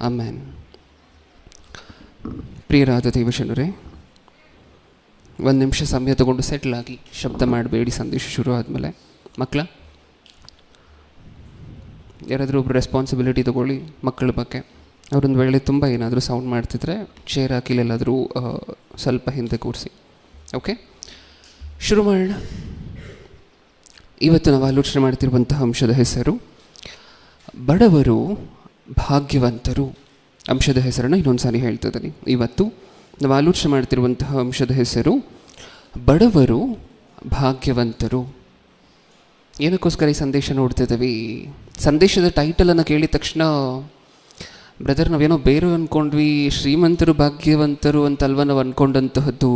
ಆಮೇನ್. ಪ್ರಿಯರಾದ ದೇವಜನರೇ, ಒಂದು ನಿಮಿಷ ಸಮಯ ತಗೊಂಡು ಸೆಟ್ಲ್ ಆಗಿ, ಶಬ್ದ ಮಾಡಬೇಡಿ. ಸಂದೇಶ ಶುರು ಆದಮೇಲೆ ಮಕ್ಕಳ ಯಾರಾದರೂ ಒಬ್ರು ರೆಸ್ಪಾನ್ಸಿಬಿಲಿಟಿ ತೊಗೊಳ್ಳಿ ಮಕ್ಕಳ ಬಗ್ಗೆ. ಅವ್ರೊಂದು ವೇಳೆ ತುಂಬ ಏನಾದರೂ ಸೌಂಡ್ ಮಾಡ್ತಿದ್ರೆ ಚೇರ್ ಹಾಕಿಲ್ಲೆಲ್ಲಾದರೂ ಸ್ವಲ್ಪ ಹಿಂದೆ ಕೂರಿಸಿ. ಓಕೆ, ಶುರು ಮಾಡೋಣ. ಇವತ್ತು ನಾವು ಆಲೋಚನೆ ಮಾಡ್ತಿರುವಂತಹ ಅಂಶದ ಹೆಸರು ಬಡವರು ಭಾಗ್ಯವಂತರು. ಅಂಶದ ಹೆಸರನ್ನು ಇನ್ನೊಂದು ಸಾರಿ ಹೇಳ್ತಿದ್ದೀನಿ. ಇವತ್ತು ನಾವು ಆಲೋಚನೆ ಮಾಡ್ತಿರುವಂತಹ ಅಂಶದ ಹೆಸರು ಬಡವರು ಭಾಗ್ಯವಂತರು. ಏನಕ್ಕೋಸ್ಕರ ಈ ಸಂದೇಶ ನೋಡ್ತಿದ್ದೀವಿ? ಸಂದೇಶದ ಟೈಟಲನ್ನು ಕೇಳಿದ ತಕ್ಷಣ ಬ್ರದರ್ ನಾವೇನೋ ಬೇರೆ ಅಂದ್ಕೊಂಡ್ವಿ, ಶ್ರೀಮಂತರು ಭಾಗ್ಯವಂತರು ಅಂತಲ್ವ ನಾವು ಅಂದ್ಕೊಂಡಂತಹದ್ದು.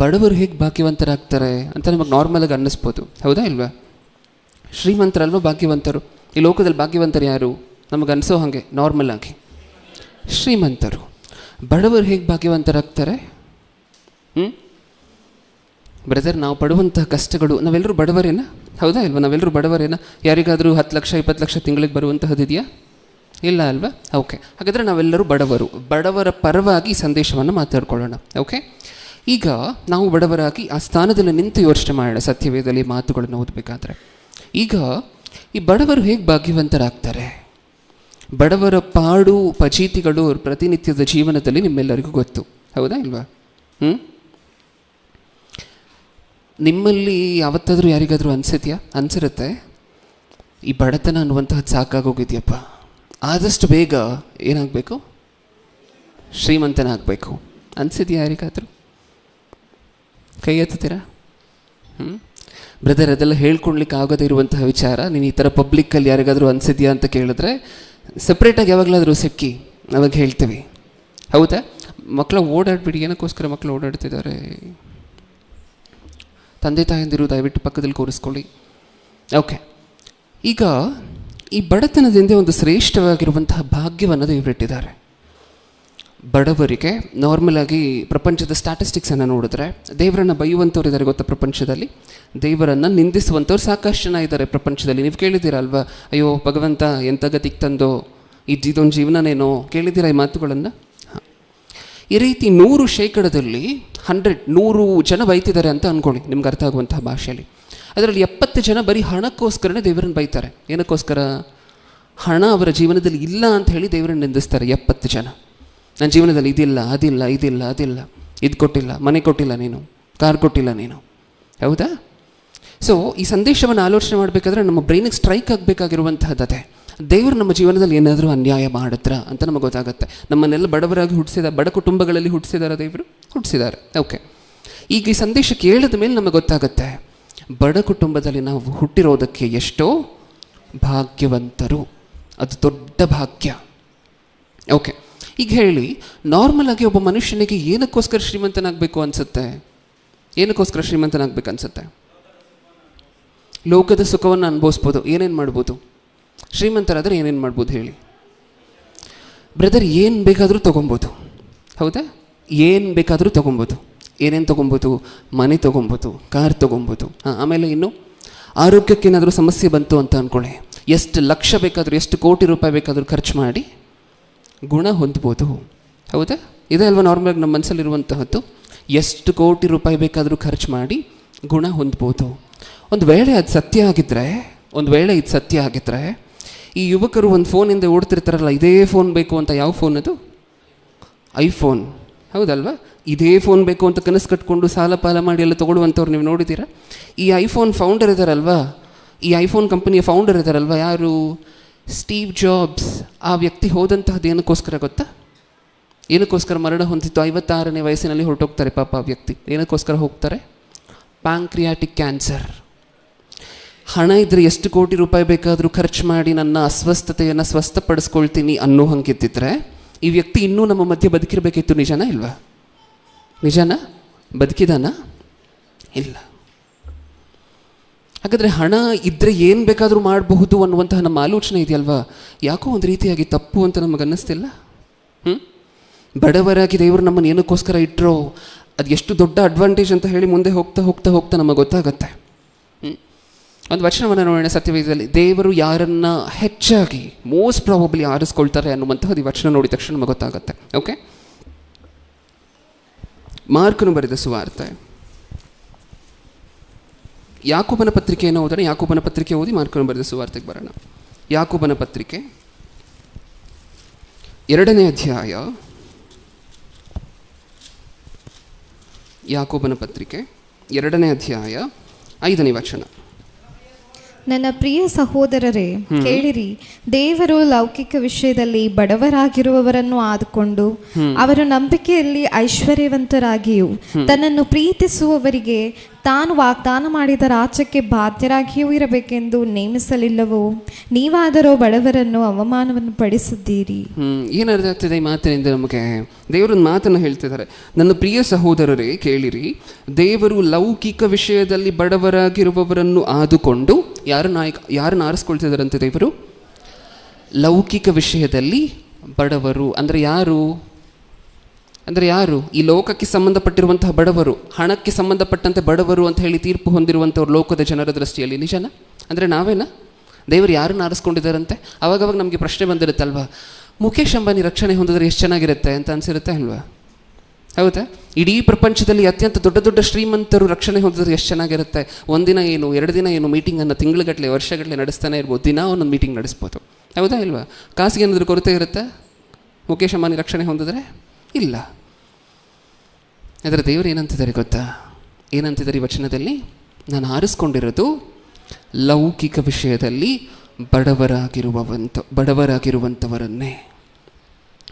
ಬಡವರು ಹೇಗೆ ಭಾಗ್ಯವಂತರಾಗ್ತಾರೆ ಅಂತ ನಮಗೆ ನಾರ್ಮಲಾಗಿ ಅನ್ನಿಸ್ಬೋದು, ಹೌದಾ ಇಲ್ವಾ? ಶ್ರೀಮಂತರಲ್ವ ಭಾಗ್ಯವಂತರು? ಈ ಲೋಕದಲ್ಲಿ ಭಾಗ್ಯವಂತರು ಯಾರು? ನಮಗೆ ಅನಿಸೋ ಹಾಗೆ ನಾರ್ಮಲ್ ಆಗಿ ಶ್ರೀಮಂತರು. ಬಡವರು ಹೇಗೆ ಭಾಗ್ಯವಂತರಾಗ್ತಾರೆ? ಬ್ರದರ್, ನಾವು ಪಡುವಂತಹ ಕಷ್ಟಗಳು, ನಾವೆಲ್ಲರೂ ಬಡವರೇನಾ? ಹೌದಾ ಇಲ್ವಾ? ನಾವೆಲ್ಲರೂ ಬಡವರೇನಾ? ಯಾರಿಗಾದರೂ 10 ಲಕ್ಷ 20 ಲಕ್ಷ ತಿಂಗಳಿಗೆ ಬರುವಂತಹದ್ದಿದೆಯಾ? ಇಲ್ಲ ಅಲ್ವಾ? ಓಕೆ, ಹಾಗಾದರೆ ನಾವೆಲ್ಲರೂ ಬಡವರು. ಬಡವರ ಪರವಾಗಿ ಸಂದೇಶವನ್ನು ಮಾತಾಡ್ಕೊಳ್ಳೋಣ. ಓಕೆ, ಈಗ ನಾವು ಬಡವರಾಗಿ ಆ ಸ್ಥಾನದಲ್ಲಿ ನಿಂತು ಯೋಚನೆ ಮಾಡೋಣ ಸತ್ಯವೇದದಲ್ಲಿ ಮಾತುಗಳನ್ನು ಓದಬೇಕಾದ್ರೆ. ಈಗ ಈ ಬಡವರು ಹೇಗೆ ಭಾಗ್ಯವಂತರಾಗ್ತಾರೆ? ಬಡವರ ಪಾಡು ಪಚೀತಿಗಳು ಅವ್ರ ಪ್ರತಿನಿತ್ಯದ ಜೀವನದಲ್ಲಿ ನಿಮ್ಮೆಲ್ಲರಿಗೂ ಗೊತ್ತು, ಹೌದಾ ಇಲ್ವಾ? ನಿಮ್ಮಲ್ಲಿ ಯಾವತ್ತಾದರೂ ಯಾರಿಗಾದರೂ ಅನಿಸಿರುತ್ತೆ ಈ ಬಡತನ ಅನ್ನುವಂತಹದ್ದು ಸಾಕಾಗೋಗಿದೆಯಪ್ಪ, ಆದಷ್ಟು ಬೇಗ ಏನಾಗಬೇಕು? ಶ್ರೀಮಂತನಾಗಬೇಕು ಅನಿಸಿದೆಯಾ ಯಾರಿಗಾದರೂ? ಕೈ ಎತ್ತುತ್ತೀರಾ? ಬ್ರದರ್, ಅದೆಲ್ಲ ಹೇಳ್ಕೊಳ್ಲಿಕ್ಕೆ ಆಗದೇ ಇರುವಂತಹ ವಿಚಾರ. ನೀನು ಈ ಥರ ಪಬ್ಲಿಕ್ಕಲ್ಲಿ ಯಾರಿಗಾದರೂ ಅನಿಸಿದ್ಯಾ ಅಂತ ಕೇಳಿದ್ರೆ ಸಪ್ರೇಟಾಗಿ ಯಾವಾಗಲಾದರೂ ಸಿಕ್ಕಿ ಅವಾಗ ಹೇಳ್ತೀವಿ, ಹೌದಾ? ಮಕ್ಕಳ ಓಡಾಡ್ಬಿಡಿ. ಏನಕ್ಕೋಸ್ಕರ ಮಕ್ಕಳು ಓಡಾಡ್ತಿದ್ದಾರೆ? ತಂದೆ ತಾಯಂದಿರು ದಯವಿಟ್ಟು ಪಕ್ಕದಲ್ಲಿ ಕೂರಿಸ್ಕೊಳ್ಳಿ. ಓಕೆ, ಈಗ ಈ ಬಡತನದಿಂದ ಒಂದು ಶ್ರೇಷ್ಠವಾಗಿರುವಂತಹ ಭಾಗ್ಯವನ್ನು ದೇವರಿಟ್ಟಿದ್ದಾರೆ ಬಡವರಿಗೆ. ನಾರ್ಮಲ್ ಆಗಿ ಪ್ರಪಂಚದ ಸ್ಟ್ಯಾಟಿಸ್ಟಿಕ್ಸನ್ನು ನೋಡಿದ್ರೆ ದೇವರನ್ನು ಬೈಯುವಂಥವ್ರು ಇದ್ದಾರೆ ಗೊತ್ತಾ ಪ್ರಪಂಚದಲ್ಲಿ? ದೇವರನ್ನು ನಿಂದಿಸುವಂಥವ್ರು ಸಾಕಷ್ಟು ಜನ ಇದ್ದಾರೆ ಪ್ರಪಂಚದಲ್ಲಿ. ನೀವು ಕೇಳಿದ್ದೀರಾ ಅಲ್ವಾ? ಅಯ್ಯೋ ಭಗವಂತ ಎಂಥ ಗತಿಗೆ ತಂದೋ, ಇದೊಂದು ಜೀವನನೇನೋ, ಕೇಳಿದ್ದೀರಾ ಈ ಮಾತುಗಳನ್ನು? ಈ ರೀತಿ 100% ಜನ ಬೈತಿದ್ದಾರೆ ಅಂತ ಅಂದ್ಕೊಳ್ಳಿ, ನಿಮ್ಗೆ ಅರ್ಥ ಆಗುವಂತಹ ಭಾಷೆಯಲ್ಲಿ. ಅದರಲ್ಲಿ 70 ಜನ ಬರೀ ಹಣಕ್ಕೋಸ್ಕರನೇ ದೇವರನ್ನು ಬೈತಾರೆ. ಏನಕ್ಕೋಸ್ಕರ? ಹಣ ಅವರ ಜೀವನದಲ್ಲಿ ಇಲ್ಲ ಅಂತ ಹೇಳಿ ದೇವರನ್ನು ನಿಂದಿಸ್ತಾರೆ 70 ಜನ. ನನ್ನ ಜೀವನದಲ್ಲಿ ಇದಿಲ್ಲ, ಅದಿಲ್ಲ, ಇದಿಲ್ಲ, ಅದಿಲ್ಲ, ಇದು ಕೊಟ್ಟಿಲ್ಲ, ಮನೆ ಕೊಟ್ಟಿಲ್ಲ ನೀನು, ಕಾರ್ ಕೊಟ್ಟಿಲ್ಲ ನೀನು, ಹೌದಾ? ಸೊ ಈ ಸಂದೇಶವನ್ನು ಆಲೋಚನೆ ಮಾಡಬೇಕಾದ್ರೆ ನಮ್ಮ ಬ್ರೈನಿಗೆ ಸ್ಟ್ರೈಕ್ ಆಗಬೇಕಾಗಿರುವಂತಹದ್ದು ಅದೇ. ದೇವರು ನಮ್ಮ ಜೀವನದಲ್ಲಿ ಏನಾದರೂ ಅನ್ಯಾಯ ಮಾಡಿದ್ರ ಅಂತ ನಮಗೆ ಗೊತ್ತಾಗುತ್ತೆ. ನಮ್ಮನ್ನೆಲ್ಲ ಬಡವರಾಗಿ ಬಡ ಕುಟುಂಬಗಳಲ್ಲಿ ಹುಟ್ಟಿಸಿದಾರ ದೇವರು? ಹುಟ್ಟಿಸಿದ್ದಾರೆ. ಓಕೆ, ಈಗ ಈ ಸಂದೇಶ ಕೇಳಿದ ಮೇಲೆ ನಮಗೆ ಗೊತ್ತಾಗುತ್ತೆ ಬಡ ಕುಟುಂಬದಲ್ಲಿ ನಾವು ಹುಟ್ಟಿರೋದಕ್ಕೆ ಎಷ್ಟೋ ಭಾಗ್ಯವಂತರು. ಅದು ದೊಡ್ಡ ಭಾಗ್ಯ. ಓಕೆ, ಈಗ ಹೇಳಿ, ನಾರ್ಮಲ್ ಆಗಿ ಒಬ್ಬ ಮನುಷ್ಯನಿಗೆ ಏನಕ್ಕೋಸ್ಕರ ಶ್ರೀಮಂತನಾಗಬೇಕು ಅನಿಸುತ್ತೆ? ಏನಕ್ಕೋಸ್ಕರ ಶ್ರೀಮಂತನಾಗಬೇಕು ಅನಿಸುತ್ತೆ? ಲೋಕದ ಸುಖವನ್ನು ಅನುಭವಿಸ್ಬೋದು. ಏನೇನು ಮಾಡ್ಬೋದು? ಶ್ರೀಮಂತರಾದರೆ ಏನೇನು ಮಾಡ್ಬೋದು ಹೇಳಿ? ಬ್ರದರ್, ಏನು ಬೇಕಾದರೂ ತೊಗೊಬೋದು, ಹೌದಾ? ಏನು ಬೇಕಾದರೂ ತೊಗೊಬೋದು. ಏನೇನು ತೊಗೊಬೋದು? ಮನೆ ತೊಗೊಬೋದು, ಕಾರ್ ತೊಗೊಬೋದು. ಆಮೇಲೆ ಇನ್ನು ಆರೋಗ್ಯಕ್ಕೆ ಏನಾದರೂ ಸಮಸ್ಯೆ ಬಂತು ಅಂತ ಅಂದ್ಕೊಳ್ಳಿ, ಎಷ್ಟು ಲಕ್ಷ ಬೇಕಾದರೂ, ಎಷ್ಟು ಕೋಟಿ ರೂಪಾಯಿ ಬೇಕಾದರೂ ಖರ್ಚು ಮಾಡಿ ಗುಣ ಹೊಂದ್ಬೋದು, ಹೌದಾ? ಇದೇ ಅಲ್ವಾ ನಾರ್ಮಲಾಗಿ ನಮ್ಮ ಮನಸ್ಸಲ್ಲಿರುವಂತಹದ್ದು? ಎಷ್ಟು ಕೋಟಿ ರೂಪಾಯಿ ಬೇಕಾದರೂ ಖರ್ಚು ಮಾಡಿ ಗುಣ ಹೊಂದ್ಬೋದು. ಒಂದು ವೇಳೆ ಇದು ಸತ್ಯ ಆಗಿದ್ದರೆ ಈ ಯುವಕರು ಒಂದು ಫೋನಿಂದ ಓಡ್ತಿರ್ತಾರಲ್ಲ, ಇದೇ ಫೋನ್ ಬೇಕು ಅಂತ. ಯಾವ ಫೋನ್ ಅದು? ಐಫೋನ್, ಹೌದಲ್ವಾ? ಇದೇ ಫೋನ್ ಬೇಕು ಅಂತ ಕನಸು ಕಟ್ಕೊಂಡು ಸಾಲ ಪಾಲ ಮಾಡಿ ಎಲ್ಲ ತೊಗೊಳ್ಳುವಂಥವ್ರು ನೀವು ನೋಡಿದ್ದೀರಾ? ಈ ಐಫೋನ್ ಫೌಂಡರ್ ಇದ್ದಾರಲ್ವಾ, ಈ ಐಫೋನ್ ಕಂಪನಿಯ ಫೌಂಡರ್ ಇದ್ದಾರಲ್ವ, ಯಾರು? Steve jobs. ಆ ವ್ಯಕ್ತಿ ಹೋದಂತಹದ್ದು ಏನಕ್ಕೋಸ್ಕರ ಗೊತ್ತಾ? ಏನಕ್ಕೋಸ್ಕರ ಮರಣ ಹೊಂದಿತ್ತು? 56ನೇ ವಯಸ್ಸಿನಲ್ಲಿ ಹೊರಟೋಗ್ತಾರೆ ಪಾಪ ಆ ವ್ಯಕ್ತಿ. ಏನಕ್ಕೋಸ್ಕರ ಹೋಗ್ತಾರೆ? Pancreatic cancer. ಹಣ ಇದ್ದರೆ ಎಷ್ಟು ಕೋಟಿ ರೂಪಾಯಿ ಬೇಕಾದರೂ ಖರ್ಚು ಮಾಡಿ ನನ್ನ ಅಸ್ವಸ್ಥತೆಯನ್ನು ಸ್ವಸ್ಥಪಡಿಸ್ಕೊಳ್ತೀನಿ ಅನ್ನೋ ಹಂಗಿದ್ದಿದ್ರೆ ಈ ವ್ಯಕ್ತಿ ಇನ್ನೂ ನಮ್ಮ ಮಧ್ಯೆ ಬದುಕಿರಬೇಕಿತ್ತು. ನಿಜನಾ ಇಲ್ವಾ? ನಿಜನಾ? ಬದುಕಿದಾನ? ಇಲ್ಲ. ಹಾಗಾದರೆ ಹಣ ಇದ್ದರೆ ಏನು ಬೇಕಾದರೂ ಮಾಡಬಹುದು ಅನ್ನುವಂತಹ ನಮ್ಮ ಆಲೋಚನೆ ಇದೆಯಲ್ವಾ, ಯಾಕೋ ಒಂದು ರೀತಿಯಾಗಿ ತಪ್ಪು ಅಂತ ನಮಗನ್ನಿಸ್ತಿಲ್ಲ? ಬಡವರಾಗಿ ದೇವರು ನಮ್ಮನ್ನು ಏನಕ್ಕೋಸ್ಕರ ಇಟ್ಟರೋ ಅದು ಎಷ್ಟು ದೊಡ್ಡ ಅಡ್ವಾಂಟೇಜ್ ಅಂತ ಹೇಳಿ ಮುಂದೆ ಹೋಗ್ತಾ ಹೋಗ್ತಾ ಹೋಗ್ತಾ ನಮಗೆ ಗೊತ್ತಾಗತ್ತೆ. ಒಂದು ವಚನವನ್ನು ನೋಡೋಣ ಸತ್ಯವೇದದಲ್ಲಿ. ದೇವರು ಯಾರನ್ನು ಹೆಚ್ಚಾಗಿ ಮೋಸ್ಟ್ ಪ್ರಾಬಬ್ಲಿ ಆರಿಸ್ಕೊಳ್ತಾರೆ ಅನ್ನುವಂಥದ್ದು ಈ ವಚನ ನೋಡಿದ ತಕ್ಷಣ ನಮಗೆ ಗೊತ್ತಾಗುತ್ತೆ. ಓಕೆ, ಮಾರ್ಕನು ಬರೆದ ಸುವಾರ್ತೆ, ಯಾಕೋಬನ ಪತ್ರಿಕೆಯನ್ನು ಓದೋಣ. ಯಾಕೋಬನ ಪತ್ರಿಕೆ ಓದಿ ಮಾರ್ಕನು ಬರೆದ ಸುವಾರ್ತೆಗೆ ಬರೋಣ. ಯಾಕೋಬನ ಪತ್ರಿಕೆ 2ನೇ ಅಧ್ಯಾಯ, ಯಾಕೋಬನ ಪತ್ರಿಕೆ 2ನೇ ಅಧ್ಯಾಯ 5ನೇ ವಚನ. ನನ್ನ ಪ್ರಿಯ ಸಹೋದರರೇ, ಕೇಳಿರಿ, ದೇವರು ಲೌಕಿಕ ವಿಷಯದಲ್ಲಿ ಬಡವರಾಗಿರುವವರನ್ನು ಆದುಕೊಂಡು ಅವರ ನಂಬಿಕೆಯಲ್ಲಿ ಐಶ್ವರ್ಯವಂತರಾಗಿಯೂ ತನ್ನನ್ನು ಪ್ರೀತಿಸುವವರಿಗೆ ತಾನು ವಾಗ್ದಾನ ಮಾಡಿದ ರಾಜ್ಯಕ್ಕೆ ಬಾಧ್ಯರಾಗಿಯೂ ಇರಬೇಕೆಂದು ನೇಮಿಸಲಿಲ್ಲವೋ? ನೀವಾದರೂ ಬಡವರನ್ನು ಅವಮಾನವನ್ನು ಪಡಿಸಿದ್ದೀರಿ. ಏನರ್ಥ ಆಗ್ತಿದೆ ಈ ಮಾತಿನಿಂದ ನಮಗೆ? ದೇವರೊಂದು ಮಾತನ್ನು ಹೇಳ್ತಿದ್ದಾರೆ. ನನ್ನ ಪ್ರಿಯ ಸಹೋದರರೇ ಕೇಳಿರಿ, ದೇವರು ಲೌಕಿಕ ವಿಷಯದಲ್ಲಿ ಬಡವರಾಗಿರುವವರನ್ನು ಆದುಕೊಂಡು ಯಾರನ್ನು ಆರಿಸ್ಕೊಳ್ತಿದ್ದಾರಂತೆ? ದೇವರು ಲೌಕಿಕ ವಿಷಯದಲ್ಲಿ ಬಡವರು ಅಂದರೆ ಯಾರು? ಈ ಲೋಕಕ್ಕೆ ಸಂಬಂಧಪಟ್ಟಿರುವಂತಹ ಬಡವರು, ಹಣಕ್ಕೆ ಸಂಬಂಧಪಟ್ಟಂತೆ ಬಡವರು ಅಂತ ಹೇಳಿ ತೀರ್ಪು ಹೊಂದಿರುವಂಥವ್ರು ಲೋಕದ ಜನರ ದೃಷ್ಟಿಯಲ್ಲಿ. ನಿಜನಾ? ಅಂದರೆ ನಾವೇನಾ? ದೇವರು ಯಾರನ್ನು ಆರಿಸ್ಕೊಂಡಿದ್ದಾರಂತೆ? ಅವಾಗವಾಗ ನಮಗೆ ಪ್ರಶ್ನೆ ಬಂದಿರುತ್ತಲ್ವಾ, ಮುಖೇಶ್ ಅಂಬಾನಿ ರಕ್ಷಣೆ ಹೊಂದಿದ್ರೆ ಎಷ್ಟು ಚೆನ್ನಾಗಿರುತ್ತೆ ಅಂತ ಅನಿಸಿರುತ್ತೆ ಅಲ್ವಾ? ಹೌದಾ? ಇಡೀ ಪ್ರಪಂಚದಲ್ಲಿ ಅತ್ಯಂತ ದೊಡ್ಡ ದೊಡ್ಡ ಶ್ರೀಮಂತರು ರಕ್ಷಣೆ ಹೊಂದಿದ್ರೆ ಎಷ್ಟು ಚೆನ್ನಾಗಿರುತ್ತೆ. ಒಂದಿನ ಏನು 2 ದಿನ ಏನು ಮೀಟಿಂಗನ್ನು ತಿಂಗಳುಗಟ್ಟಲೆ ವರ್ಷಗಟ್ಟಲೆ ನಡೆಸ್ತಾನೆ ಇರ್ಬೋದು. ದಿನ ಒಂದೊಂದು ಮೀಟಿಂಗ್ ನಡೆಸ್ಬೋದು. ಹೌದಾ ಇಲ್ವಾ? ಕಾಸಿಗೆ ಏನಾದರೂ ಕೊರತೆ ಇರುತ್ತೆ ಮುಖೇಶ್ ಅಂಬಾನಿ ರಕ್ಷಣೆ ಹೊಂದಿದ್ರೆ? ಇಲ್ಲ. ಅದರ ದೇವರು ಏನಂತಿದ್ದಾರೆ ಗೊತ್ತಾ? ಏನಂತಿದ್ದಾರೆ ಈ ವಚನದಲ್ಲಿ? ನಾನು ಆರಿಸ್ಕೊಂಡಿರೋದು ಲೌಕಿಕ ವಿಷಯದಲ್ಲಿ ಬಡವರಾಗಿರುವಂಥವರನ್ನೇ.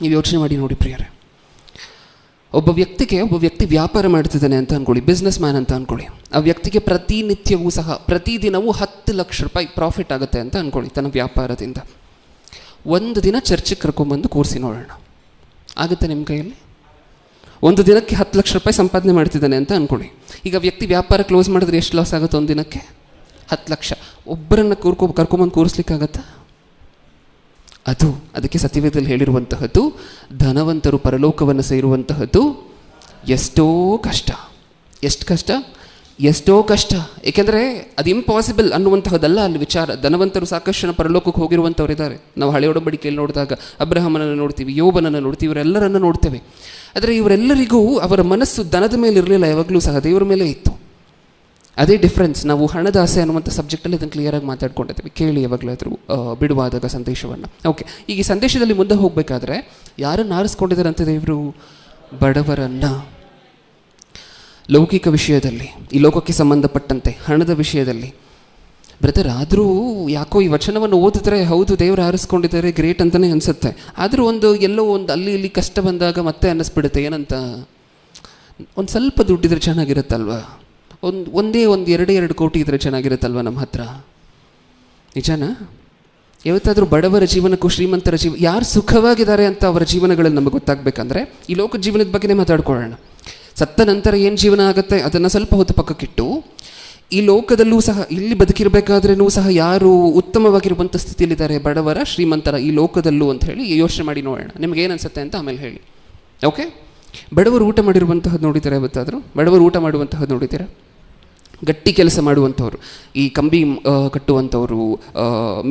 ನೀವು ಯೋಚನೆ ಮಾಡಿ ನೋಡಿ ಪ್ರಿಯರೇ, ಒಬ್ಬ ವ್ಯಕ್ತಿ ವ್ಯಾಪಾರ ಮಾಡ್ತಿದ್ದಾನೆ ಅಂತ ಅಂದ್ಕೊಳ್ಳಿ, ಬಿಸ್ನೆಸ್ ಮ್ಯಾನ್ ಅಂತ ಅಂದ್ಕೊಳ್ಳಿ. ಆ ವ್ಯಕ್ತಿಗೆ ಪ್ರತಿನಿತ್ಯವೂ ಸಹ ಪ್ರತಿದಿನವೂ 10 ಲಕ್ಷ ರೂಪಾಯಿ ಪ್ರಾಫಿಟ್ ಆಗುತ್ತೆ ಅಂತ ಅಂದ್ಕೊಳ್ಳಿ ತನ್ನ ವ್ಯಾಪಾರದಿಂದ. ಒಂದು ದಿನ ಚರ್ಚಿಗೆ ಕರ್ಕೊಂಬಂದು ಕೂರಿಸಿ ನೋಡೋಣ, ಆಗುತ್ತೆ ನಿಮ್ಮ ಕೈಯಲ್ಲಿ? ಒಂದು ದಿನಕ್ಕೆ 10 ಲಕ್ಷ ರೂಪಾಯಿ ಸಂಪಾದನೆ ಮಾಡ್ತಿದ್ದಾನೆ ಅಂತ ಅಂದ್ಕೊಳ್ಳಿ. ಈಗ ವ್ಯಕ್ತಿ ವ್ಯಾಪಾರ ಕ್ಲೋಸ್ ಮಾಡಿದ್ರೆ ಎಷ್ಟು ಲಾಸ್ ಆಗುತ್ತೆ? ಒಂದು ದಿನಕ್ಕೆ 10 ಲಕ್ಷ. ಒಬ್ಬರನ್ನು ಕರ್ಕೊಂಬಂದು ಕೂರಿಸ್ಲಿಕ್ಕಾಗತ್ತಾ? ಅದಕ್ಕೆ ಸತ್ಯವೇದದಲ್ಲಿ ಹೇಳಿರುವಂತಹದ್ದು, ಧನವಂತರು ಪರಲೋಕವನ್ನು ಸೇರುವಂತಹದ್ದು ಎಷ್ಟೋ ಕಷ್ಟ. ಎಷ್ಟೋ ಕಷ್ಟ. ಏಕೆಂದರೆ ಅದು ಇಂಪಾಸಿಬಲ್ ಅನ್ನುವಂತಹದ್ದಲ್ಲ ಅಲ್ಲಿ ವಿಚಾರ. ಧನವಂತರು ಸಾಕಷ್ಟು ಜನ ಪರಲೋಕಕ್ಕೆ ಹೋಗಿರುವಂಥವ್ರು ಇದ್ದಾರೆ. ನಾವು ಹಳೆಯ ಒಡಂಬಡಿಕೆಯಲ್ಲಿ ನೋಡಿದಾಗ ಅಬ್ರಹಾಮನನ್ನು ನೋಡ್ತೀವಿ, ಯೋಬನನ್ನು ನೋಡ್ತೀವಿ, ಇವರೆಲ್ಲರನ್ನು ನೋಡ್ತೇವೆ. ಆದರೆ ಇವರೆಲ್ಲರಿಗೂ ಅವರ ಮನಸ್ಸು ದನದ ಮೇಲೆ ಇರಲಿಲ್ಲ, ಯಾವಾಗಲೂ ಸಹ ದೇವರ ಮೇಲೆ ಇತ್ತು. ಅದೇ ಡಿಫ್ರೆನ್ಸ್. ನಾವು ಹಣದ ಆಸೆ ಅನ್ನುವಂಥ ಸಬ್ಜೆಕ್ಟಲ್ಲಿ ಅದನ್ನು ಕ್ಲಿಯರಾಗಿ ಮಾತಾಡ್ಕೊಂಡಿದ್ದೇವೆ. ಕೇಳಿ ಯಾವಾಗಲಾದರೂ ಬಿಡುವಾದಾಗ ಸಂದೇಶವನ್ನು. ಓಕೆ, ಈಗ ಈ ಸಂದೇಶದಲ್ಲಿ ಮುಂದೆ ಹೋಗಬೇಕಾದ್ರೆ ಯಾರನ್ನು ಆರಿಸ್ಕೊಂಡಿದ್ದಾರಂತೆ ದೇವರು? ಬಡವರನ್ನು. ಲೌಕಿಕ ವಿಷಯದಲ್ಲಿ, ಈ ಲೋಕಕ್ಕೆ ಸಂಬಂಧಪಟ್ಟಂತೆ ಹಣದ ವಿಷಯದಲ್ಲಿ. ಬ್ರದರ್, ಆದರೂ ಯಾಕೋ ಈ ವಚನವನ್ನು ಓದಿದ್ರೆ ಹೌದು ದೇವರು ಆರಿಸ್ಕೊಂಡಿದ್ದಾರೆ, ಗ್ರೇಟ್ ಅಂತಲೇ ಅನಿಸುತ್ತೆ. ಆದರೂ ಎಲ್ಲೋ ಅಲ್ಲಿ ಇಲ್ಲಿ ಕಷ್ಟ ಬಂದಾಗ ಮತ್ತೆ ಅನ್ನಿಸ್ಬಿಡುತ್ತೆ, ಏನಂತ, ಒಂದು ಸ್ವಲ್ಪ ದುಡ್ಡಿದ್ರೆ ಚೆನ್ನಾಗಿರುತ್ತಲ್ವ, ಒಂದೇ 2 ಕೋಟಿ ಇದ್ದರೆ ಚೆನ್ನಾಗಿರುತ್ತಲ್ವ ನಮ್ಮ ಹತ್ರ. ನಿಜನಾ? ಯಾವತ್ತಾದರೂ ಬಡವರ ಜೀವನಕ್ಕೂ ಶ್ರೀಮಂತರ ಯಾರು ಸುಖವಾಗಿದ್ದಾರೆ ಅಂತ ಅವರ ಜೀವನಗಳಲ್ಲಿ ನಮಗೆ ಗೊತ್ತಾಗಬೇಕಂದ್ರೆ ಈ ಲೋಕದ ಜೀವನದ ಬಗ್ಗೆನೇ ಮಾತಾಡ್ಕೊಳ್ಳೋಣ. ಸತ್ತ ನಂತರ ಏನು ಜೀವನ ಆಗುತ್ತೆ ಅದನ್ನು ಸ್ವಲ್ಪ ಹೊತ್ತು ಪಕ್ಕಕ್ಕಿಟ್ಟು, ಈ ಲೋಕದಲ್ಲೂ ಸಹ ಇಲ್ಲಿ ಬದುಕಿರಬೇಕಾದ್ರೂ ಸಹ ಯಾರು ಉತ್ತಮವಾಗಿರುವಂಥ ಸ್ಥಿತಿಯಲ್ಲಿದ್ದಾರೆ, ಬಡವರ ಶ್ರೀಮಂತರ ಈ ಲೋಕದಲ್ಲೂ ಅಂತ ಹೇಳಿ ಯೋಚನೆ ಮಾಡಿ ನೋಡೋಣ. ನಿಮ್ಗೆ ಏನು ಅನಿಸುತ್ತೆ ಅಂತ ಆಮೇಲೆ ಹೇಳಿ. ಓಕೆ, ಬಡವರು ಊಟ ಮಾಡಿರುವಂತಹದ್ದು ನೋಡಿದ್ದೀರಾ? ಯಾವತ್ತಾದರೂ ಬಡವರು ಊಟ ಮಾಡುವಂತಹದ್ದು ನೋಡಿದ್ದೀರಾ? ಗಟ್ಟಿ ಕೆಲಸ ಮಾಡುವಂಥವ್ರು, ಈ ಕಂಬಿ ಕಟ್ಟುವಂಥವರು,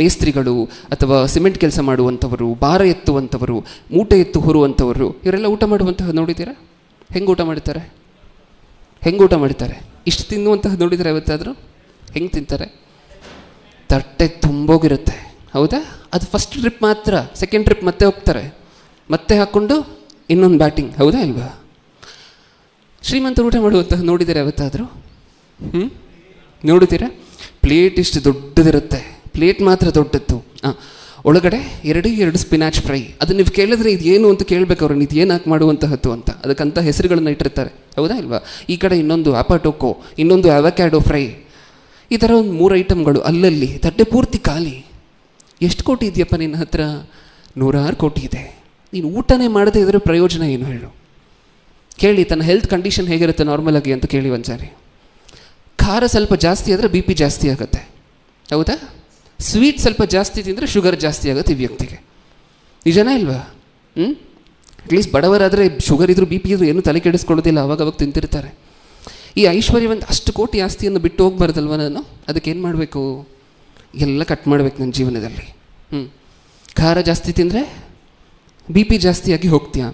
ಮೇಸ್ತ್ರಿಗಳು, ಅಥವಾ ಸಿಮೆಂಟ್ ಕೆಲಸ ಮಾಡುವಂಥವರು, ಭಾರ ಎತ್ತುವಂಥವರು, ಮೂಟೆ ಎತ್ತು ಹೊರುವಂಥವರು, ಇವರೆಲ್ಲ ಊಟ ಮಾಡುವಂತಹದ್ದು ನೋಡಿದ್ದೀರಾ? ಹೆಂಗೆ ಊಟ ಮಾಡ್ತಾರೆ? ಇಷ್ಟು ತಿನ್ನುವಂತಹದ್ದು ನೋಡಿದರೆ ಯಾವತ್ತಾದರೂ? ಹೆಂಗೆ ತಿಂತಾರೆ? ತಟ್ಟೆ ತುಂಬೋಗಿರುತ್ತೆ. ಹೌದಾ? ಅದು ಫಸ್ಟ್ ಟ್ರಿಪ್ ಮಾತ್ರ. ಸೆಕೆಂಡ್ ಟ್ರಿಪ್ ಮತ್ತೆ ಹೋಗ್ತಾರೆ, ಮತ್ತೆ ಹಾಕ್ಕೊಂಡು ಇನ್ನೊಂದು ಬ್ಯಾಟಿಂಗ್. ಹೌದಾ ಇಲ್ವಾ? ಶ್ರೀಮಂತರು ಊಟ ಮಾಡುವಂತಹದ್ದು ನೋಡಿದರೆ ಯಾವತ್ತಾದರೂ? ನೋಡಿದ್ದೀರಾ? ಪ್ಲೇಟ್ ಇಷ್ಟು ದೊಡ್ಡದಿರುತ್ತೆ, ಪ್ಲೇಟ್ ಮಾತ್ರ ದೊಡ್ಡದ್ದು. ಒಳಗಡೆ 2 ಸ್ಪಿನಾಚ್ ಫ್ರೈ. ಅದು ನೀವು ಕೇಳಿದ್ರೆ ಇದು ಏನು ಅಂತ ಕೇಳಬೇಕು ಅವ್ರನ್ನ, ಇದು ಏನು ಹಾಕಿ ಮಾಡುವಂತಹದ್ದು ಅಂತ. ಅದಕ್ಕಂಥ ಹೆಸರುಗಳನ್ನು ಇಟ್ಟಿರ್ತಾರೆ. ಹೌದಾ ಇಲ್ವಾ? ಈ ಕಡೆ ಇನ್ನೊಂದು ಆಪಾಟೋಕೋ, ಇನ್ನೊಂದು ಅವಕ್ಯಾಡೋ ಫ್ರೈ, ಈ ಥರ ಒಂದು 3 ಐಟಮ್ಗಳು ಅಲ್ಲಲ್ಲಿ. ತಟ್ಟೆ ಪೂರ್ತಿ ಖಾಲಿ. ಎಷ್ಟು ಕೋಟಿ ಇದೆಯಪ್ಪ ನಿನ್ನ ಹತ್ರ? 100 ಕೋಟಿ ಇದೆ. ನೀನು ಊಟನೇ ಮಾಡದೇ ಇದ್ರೆ ಪ್ರಯೋಜನ ಏನು ಹೇಳು? ಕೇಳಿ, ತನ್ನ ಹೆಲ್ತ್ ಕಂಡೀಷನ್ ಹೇಗಿರುತ್ತೆ ನಾರ್ಮಲ್ ಆಗಿ ಅಂತ ಕೇಳಿ ಒಂದ್ಸಾರಿ. ಖಾರ ಸ್ವಲ್ಪ ಜಾಸ್ತಿ ಆದರೆ ಬಿ ಪಿ ಜಾಸ್ತಿ ಆಗುತ್ತೆ. ಹೌದಾ? ಸ್ವೀಟ್ ಸ್ವಲ್ಪ ಜಾಸ್ತಿ ತಿಂದರೆ ಶುಗರ್ ಜಾಸ್ತಿ ಆಗುತ್ತೆ ಈ ವ್ಯಕ್ತಿಗೆ. ನಿಜನಾ ಇಲ್ವಾ? ಅಟ್ಲೀಸ್ಟ್ ಬಡವರಾದರೆ ಶುಗರ್ ಇದ್ರೂ ಬಿ ಪಿ ಇದ್ರೂ ಏನೂ ತಲೆ ಕೆಡಿಸ್ಕೊಳ್ಳೋದಿಲ್ಲ, ಅವಾಗ ತಿಂತಿರ್ತಾರೆ. ಈ ಐಶ್ವರ್ಯವಂತ ಅಷ್ಟು ಕೋಟಿ ಆಸ್ತಿಯನ್ನು ಬಿಟ್ಟು ಹೋಗ್ಬಾರ್ದಲ್ವ ನಾನು? ಅದಕ್ಕೇನು ಮಾಡಬೇಕು? ಎಲ್ಲ ಕಟ್ ಮಾಡಬೇಕು ನನ್ನ ಜೀವನದಲ್ಲಿ. ಖಾರ ಜಾಸ್ತಿ ತಿಂದರೆ BP ಜಾಸ್ತಿಯಾಗಿ ಹೋಗ್ತೀಯಾ?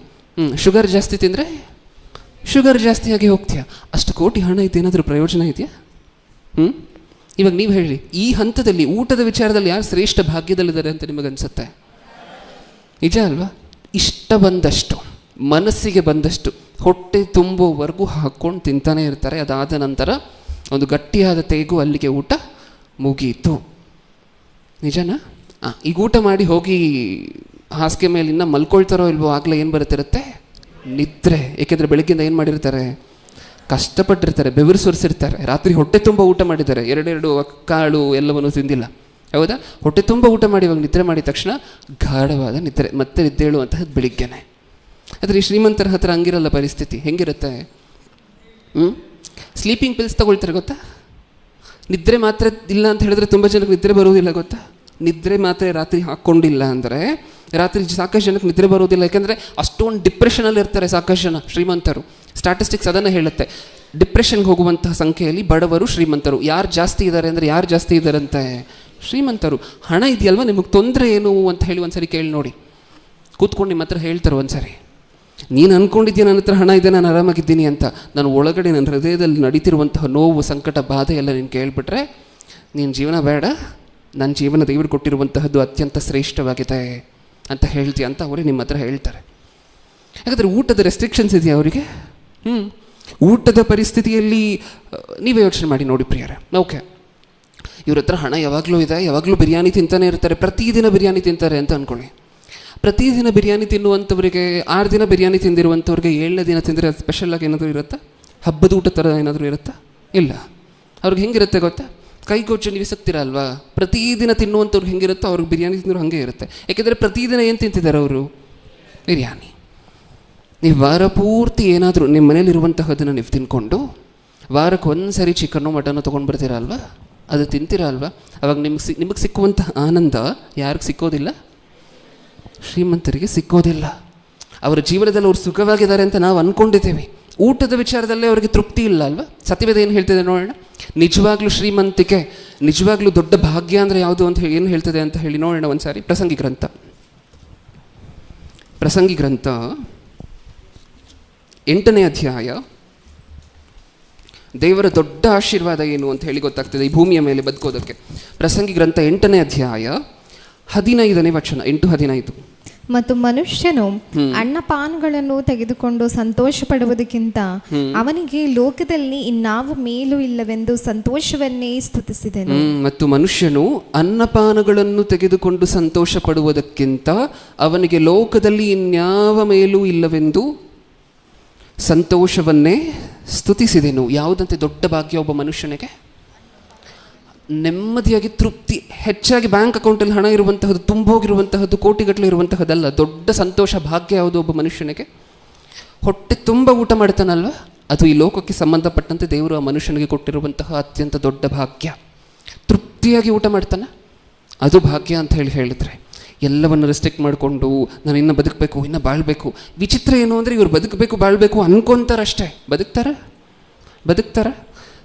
ಶುಗರ್ ಜಾಸ್ತಿ ತಿಂದರೆ ಶುಗರ್ ಜಾಸ್ತಿಯಾಗಿ ಹೋಗ್ತೀಯಾ? ಅಷ್ಟು ಕೋಟಿ ಹಣ ಇದ್ದೇನಾದರೂ ಪ್ರಯೋಜನ ಇದೆಯಾ? ಇವಾಗ ನೀವು ಹೇಳಿ, ಈ ಹಂತದಲ್ಲಿ ಊಟದ ವಿಚಾರದಲ್ಲಿ ಯಾರು ಶ್ರೇಷ್ಠ ಭಾಗ್ಯದಲ್ಲಿದ್ದಾರೆ ಅಂತ ನಿಮಗನ್ಸುತ್ತೆ? ನಿಜ ಅಲ್ವಾ? ಇಷ್ಟ ಬಂದಷ್ಟು, ಮನಸ್ಸಿಗೆ ಬಂದಷ್ಟು, ಹೊಟ್ಟೆ ತುಂಬುವವರೆಗೂ ಹಾಕ್ಕೊಂಡು ತಿಂತಾನೆ ಇರ್ತಾರೆ. ಅದಾದ ನಂತರ ಒಂದು ಗಟ್ಟಿಯಾದ ತೇಗು ಅಲ್ಲಿಗೆ ಊಟ ಮುಗೀತು. ನಿಜನಾ? ಈಗ ಊಟ ಮಾಡಿ ಹೋಗಿ ಹಾಸಿಗೆ ಮೇಲೆ ಇನ್ನೂ ಮಲ್ಕೊಳ್ತಾರೋ ಇಲ್ವೋ, ಆಗಲೇ ಏನು ಬರುತ್ತಿರುತ್ತೆ? ನಿದ್ರೆ. ಏಕೆಂದರೆ ಬೆಳಗ್ಗಿಂದ ಏನು ಮಾಡಿರ್ತಾರೆ? ಕಷ್ಟಪಟ್ಟಿರ್ತಾರೆ, ಬೆವರು ಸುರಿಸಿರ್ತಾರೆ, ರಾತ್ರಿ ಹೊಟ್ಟೆ ತುಂಬ ಊಟ ಮಾಡಿದ್ದಾರೆ, ಎರಡೆರಡು ಕಾಳು ಎಲ್ಲವನ್ನೂ ತಿಂದಿಲ್ಲ. ಹೌದಾ? ಹೊಟ್ಟೆ ತುಂಬ ಊಟ ಮಾಡಿ ಇವಾಗ ನಿದ್ರೆ ಮಾಡಿದ ತಕ್ಷಣ ಗಾಢವಾದ ನಿದ್ರೆ, ಮತ್ತೆ ನಿದ್ದೆ ಹೇಳುವಂತಹದ್ದು ಬೆಳಿಗ್ಗೆನೆ. ಆದರೆ ಈ ಶ್ರೀಮಂತರ ಹತ್ರ ಹಂಗಿರಲ್ಲ ಪರಿಸ್ಥಿತಿ. ಹೆಂಗಿರುತ್ತೆ? ಸ್ಲೀಪಿಂಗ್ ಪಿಲ್ಸ್ ತಗೊಳ್ತಾರೆ ಗೊತ್ತಾ? ನಿದ್ರೆ ಮಾತ್ರೆ ಇಲ್ಲ ಅಂತ ಹೇಳಿದ್ರೆ ತುಂಬ ಜನಕ್ಕೆ ನಿದ್ರೆ ಬರೋದಿಲ್ಲ ಗೊತ್ತಾ? ನಿದ್ರೆ ಮಾತ್ರೆ ರಾತ್ರಿ ಹಾಕ್ಕೊಂಡಿಲ್ಲ ಅಂದರೆ ರಾತ್ರಿ ಸಾಕಷ್ಟು ಜನಕ್ಕೆ ನಿದ್ರೆ ಬರೋದಿಲ್ಲ. ಯಾಕೆಂದರೆ ಅಷ್ಟೊಂದು ಡಿಪ್ರೆಷನಲ್ಲಿ ಇರ್ತಾರೆ ಸಾಕಷ್ಟು ಜನ ಶ್ರೀಮಂತರು. ಸ್ಟ್ಯಾಟಿಸ್ಟಿಕ್ಸ್ ಅದನ್ನು ಹೇಳುತ್ತೆ. ಡಿಪ್ರೆಷನ್ಗೆ ಹೋಗುವಂತಹ ಸಂಖ್ಯೆಯಲ್ಲಿ ಬಡವರು ಶ್ರೀಮಂತರು ಯಾರು ಜಾಸ್ತಿ ಇದ್ದಾರೆ ಅಂದರೆ ಯಾರು ಜಾಸ್ತಿ ಇದ್ದಾರಂತೆ? ಶ್ರೀಮಂತರು. ಹಣ ಇದೆಯಲ್ವ, ನಿಮಗೆ ತೊಂದರೆ ಏನು ಅಂತ ಹೇಳಿ ಒಂದ್ಸರಿ ಕೇಳಿ ನೋಡಿ. ಕೂತ್ಕೊಂಡು ನಿಮ್ಮ ಹತ್ರ ಹೇಳ್ತಾರೆ ಒಂದ್ಸರಿ, ನೀನು ಅಂದ್ಕೊಂಡಿದ್ದೀಯ ನನ್ನ ಹತ್ರ ಹಣ ಇದೆ, ನಾನು ಆರಾಮಾಗಿದ್ದೀನಿ ಅಂತ. ನಾನು ಒಳಗಡೆ ನನ್ನ ಹೃದಯದಲ್ಲಿ ನಡೀತಿರುವಂತಹ ನೋವು, ಸಂಕಟ, ಬಾಧೆ ಎಲ್ಲ ನೀನು ಕೇಳಿಬಿಟ್ರೆ ನೀನು ಜೀವನ ಬೇಡ, ನನ್ನ ಜೀವನ ದೇವರು ಕೊಟ್ಟಿರುವಂತಹದ್ದು ಅತ್ಯಂತ ಶ್ರೇಷ್ಠವಾಗಿದೆ ಅಂತ ಹೇಳ್ತೀಯ ಅಂತ ಅವರೇ ನಿಮ್ಮ ಹತ್ರ ಹೇಳ್ತಾರೆ. ಯಾಕಂದರೆ ಊಟದ ರೆಸ್ಟ್ರಿಕ್ಷನ್ಸ್ ಇದೆಯಾ ಅವರಿಗೆ? ಊಟದ ಪರಿಸ್ಥಿತಿಯಲ್ಲಿ ನೀವೇ ಯೋಚನೆ ಮಾಡಿ ನೋಡಿ ಪ್ರಿಯರೇ. ಓಕೆ, ಇವ್ರ ಹತ್ರ ಹಣ ಯಾವಾಗಲೂ ಇದೆ, ಯಾವಾಗಲೂ ಬಿರಿಯಾನಿ ತಿಂತಾನೆ ಇರ್ತಾರೆ, ಪ್ರತಿದಿನ ಬಿರಿಯಾನಿ ತಿಂತಾರೆ ಅಂತ ಅಂದ್ಕೊಳ್ಳಿ. ಪ್ರತಿದಿನ ಬಿರಿಯಾನಿ ತಿನ್ನುವಂಥವ್ರಿಗೆ 6 ದಿನ ಬಿರಿಯಾನಿ ತಿಂದಿರುವಂಥವ್ರಿಗೆ 7ನೇ ದಿನ ತಿಂದರೆ ಅದು ಸ್ಪೆಷಲಾಗಿ ಏನಾದರೂ ಇರುತ್ತಾ? ಹಬ್ಬದ ಊಟ ಥರ ಏನಾದರೂ ಇರುತ್ತಾ? ಇಲ್ಲ. ಅವ್ರಿಗೆ ಹೆಂಗಿರುತ್ತೆ ಗೊತ್ತಾ? ಕೈಗೊಚ್ಚು ನೀವು ಸಿಗ್ತೀರ ಅಲ್ವಾ? ಪ್ರತಿದಿನ ತಿನ್ನುವಂಥವ್ರು ಹೆಂಗಿರುತ್ತೋ ಅವ್ರಿಗೆ ಬಿರಿಯಾನಿ ತಿಂದರೂ ಹಾಗೆ ಇರುತ್ತೆ. ಯಾಕೆಂದರೆ ಪ್ರತಿದಿನ ಏನು ತಿಂತಿದ್ದಾರೆ ಅವರು? ಬಿರಿಯಾನಿ. ನೀವು ವಾರ ಪೂರ್ತಿ ಏನಾದರೂ ನಿಮ್ಮ ಮನೇಲಿರುವಂತಹದನ್ನು ನೀವು ತಿನ್ಕೊಂಡು ವಾರಕ್ಕೆ ಒಂದು ಸರಿ ಚಿಕನ್ನು ಮಟನ್ನು ತೊಗೊಂಡು ಬರ್ತೀರ ಅಲ್ವಾ? ಅದು ತಿಂತೀರ ಅಲ್ವಾ? ಅವಾಗ ನಿಮಗೆ ಸಿಕ್ಕುವಂತಹ ಆನಂದ ಯಾರಿಗೆ ಸಿಕ್ಕೋದಿಲ್ಲ? ಶ್ರೀಮಂತರಿಗೆ ಸಿಕ್ಕೋದಿಲ್ಲ. ಅವರ ಜೀವನದಲ್ಲಿ ಅವ್ರು ಸುಖವಾಗಿದ್ದಾರೆ ಅಂತ ನಾವು ಅಂದ್ಕೊಂಡಿದ್ದೇವೆ. ಊಟದ ವಿಚಾರದಲ್ಲೇ ಅವರಿಗೆ ತೃಪ್ತಿ ಇಲ್ಲ ಅಲ್ವಾ? ಸತ್ಯವೇದ ಏನು ಹೇಳ್ತಿದೆ ನೋಡೋಣ. ನಿಜವಾಗ್ಲೂ ಶ್ರೀಮಂತಿಕೆ, ನಿಜವಾಗ್ಲೂ ದೊಡ್ಡ ಭಾಗ್ಯ ಅಂದರೆ ಯಾವುದು ಅಂತ ಏನು ಹೇಳ್ತದೆ ಅಂತ ಹೇಳಿ ನೋಡೋಣ ಒಂದು ಸಾರಿ. ಪ್ರಸಂಗಿ ಗ್ರಂಥ 8ನೇ ಅಧ್ಯಾಯ. ದೇವರ ದೊಡ್ಡ ಆಶೀರ್ವಾದ ಏನು ಅಂತ ಹೇಳಿ ಗೊತ್ತಾಗ್ತದೆ ಈ ಭೂಮಿಯ ಮೇಲೆ ಬದುಕೋದಕ್ಕೆ. ಪ್ರಸಂಗಿ ಗ್ರಂಥ 8ನೇ ಅಧ್ಯಾಯ 15ನೇ ವಚನ, 8:15. ಮತ್ತು ಮನುಷ್ಯನು ಅನ್ನಪಾನಗಳನ್ನು ತೆಗೆದುಕೊಂಡು ಸಂತೋಷ ಪಡುವುದಕ್ಕಿಂತ ಅವನಿಗೆ ಲೋಕದಲ್ಲಿ ಇನ್ನಾವ ಮೇಲೂ ಇಲ್ಲವೆಂದು ಸಂತೋಷವನ್ನೇ ಸ್ತುತಿಸಿದನು. ಮತ್ತು ಮನುಷ್ಯನು ಅನ್ನಪಾನಗಳನ್ನು ತೆಗೆದುಕೊಂಡು ಸಂತೋಷ ಪಡುವುದಕ್ಕಿಂತ ಅವನಿಗೆ ಲೋಕದಲ್ಲಿ ಇನ್ಯಾವ ಮೇಲೂ ಇಲ್ಲವೆಂದು ಸಂತೋಷವನ್ನೇ ಸ್ತುತಿಸಿದೆನು. ಯಾವುದಂತೆ ದೊಡ್ಡ ಭಾಗ್ಯ ಒಬ್ಬ ಮನುಷ್ಯನಿಗೆ? ನೆಮ್ಮದಿಯಾಗಿ ತೃಪ್ತಿ. ಹೆಚ್ಚಾಗಿ ಬ್ಯಾಂಕ್ ಅಕೌಂಟಲ್ಲಿ ಹಣ ಇರುವಂತಹದ್ದು, ತುಂಬೋಗಿರುವಂತಹದ್ದು, ಕೋಟಿಗಟ್ಟಲೆ ಇರುವಂತಹದ್ದಲ್ಲ. ದೊಡ್ಡ ಸಂತೋಷ, ಭಾಗ್ಯ ಯಾವುದು ಒಬ್ಬ ಮನುಷ್ಯನಿಗೆ? ಹೊಟ್ಟೆ ತುಂಬ ಊಟ ಮಾಡ್ತಾನಲ್ವ, ಅದು ಈ ಲೋಕಕ್ಕೆ ಸಂಬಂಧಪಟ್ಟಂತೆ ದೇವರು ಆ ಮನುಷ್ಯನಿಗೆ ಕೊಟ್ಟಿರುವಂತಹ ಅತ್ಯಂತ ದೊಡ್ಡ ಭಾಗ್ಯ. ತೃಪ್ತಿಯಾಗಿ ಊಟ ಮಾಡ್ತಾನೆ, ಅದು ಭಾಗ್ಯ ಅಂತ ಹೇಳಿದ್ರೆ ಎಲ್ಲವನ್ನು ರೆಸ್ಟ್ರಿಕ್ಟ್ ಮಾಡಿಕೊಂಡು ನಾನು ಇನ್ನೂ ಬದುಕಬೇಕು, ಇನ್ನೂ ಬಾಳಬೇಕು. ವಿಚಿತ್ರ ಏನು ಅಂದರೆ ಇವ್ರು ಬದುಕಬೇಕು, ಬಾಳಬೇಕು ಅನ್ಕೊತಾರಷ್ಟೇ. ಬದುಕ್ತಾರ?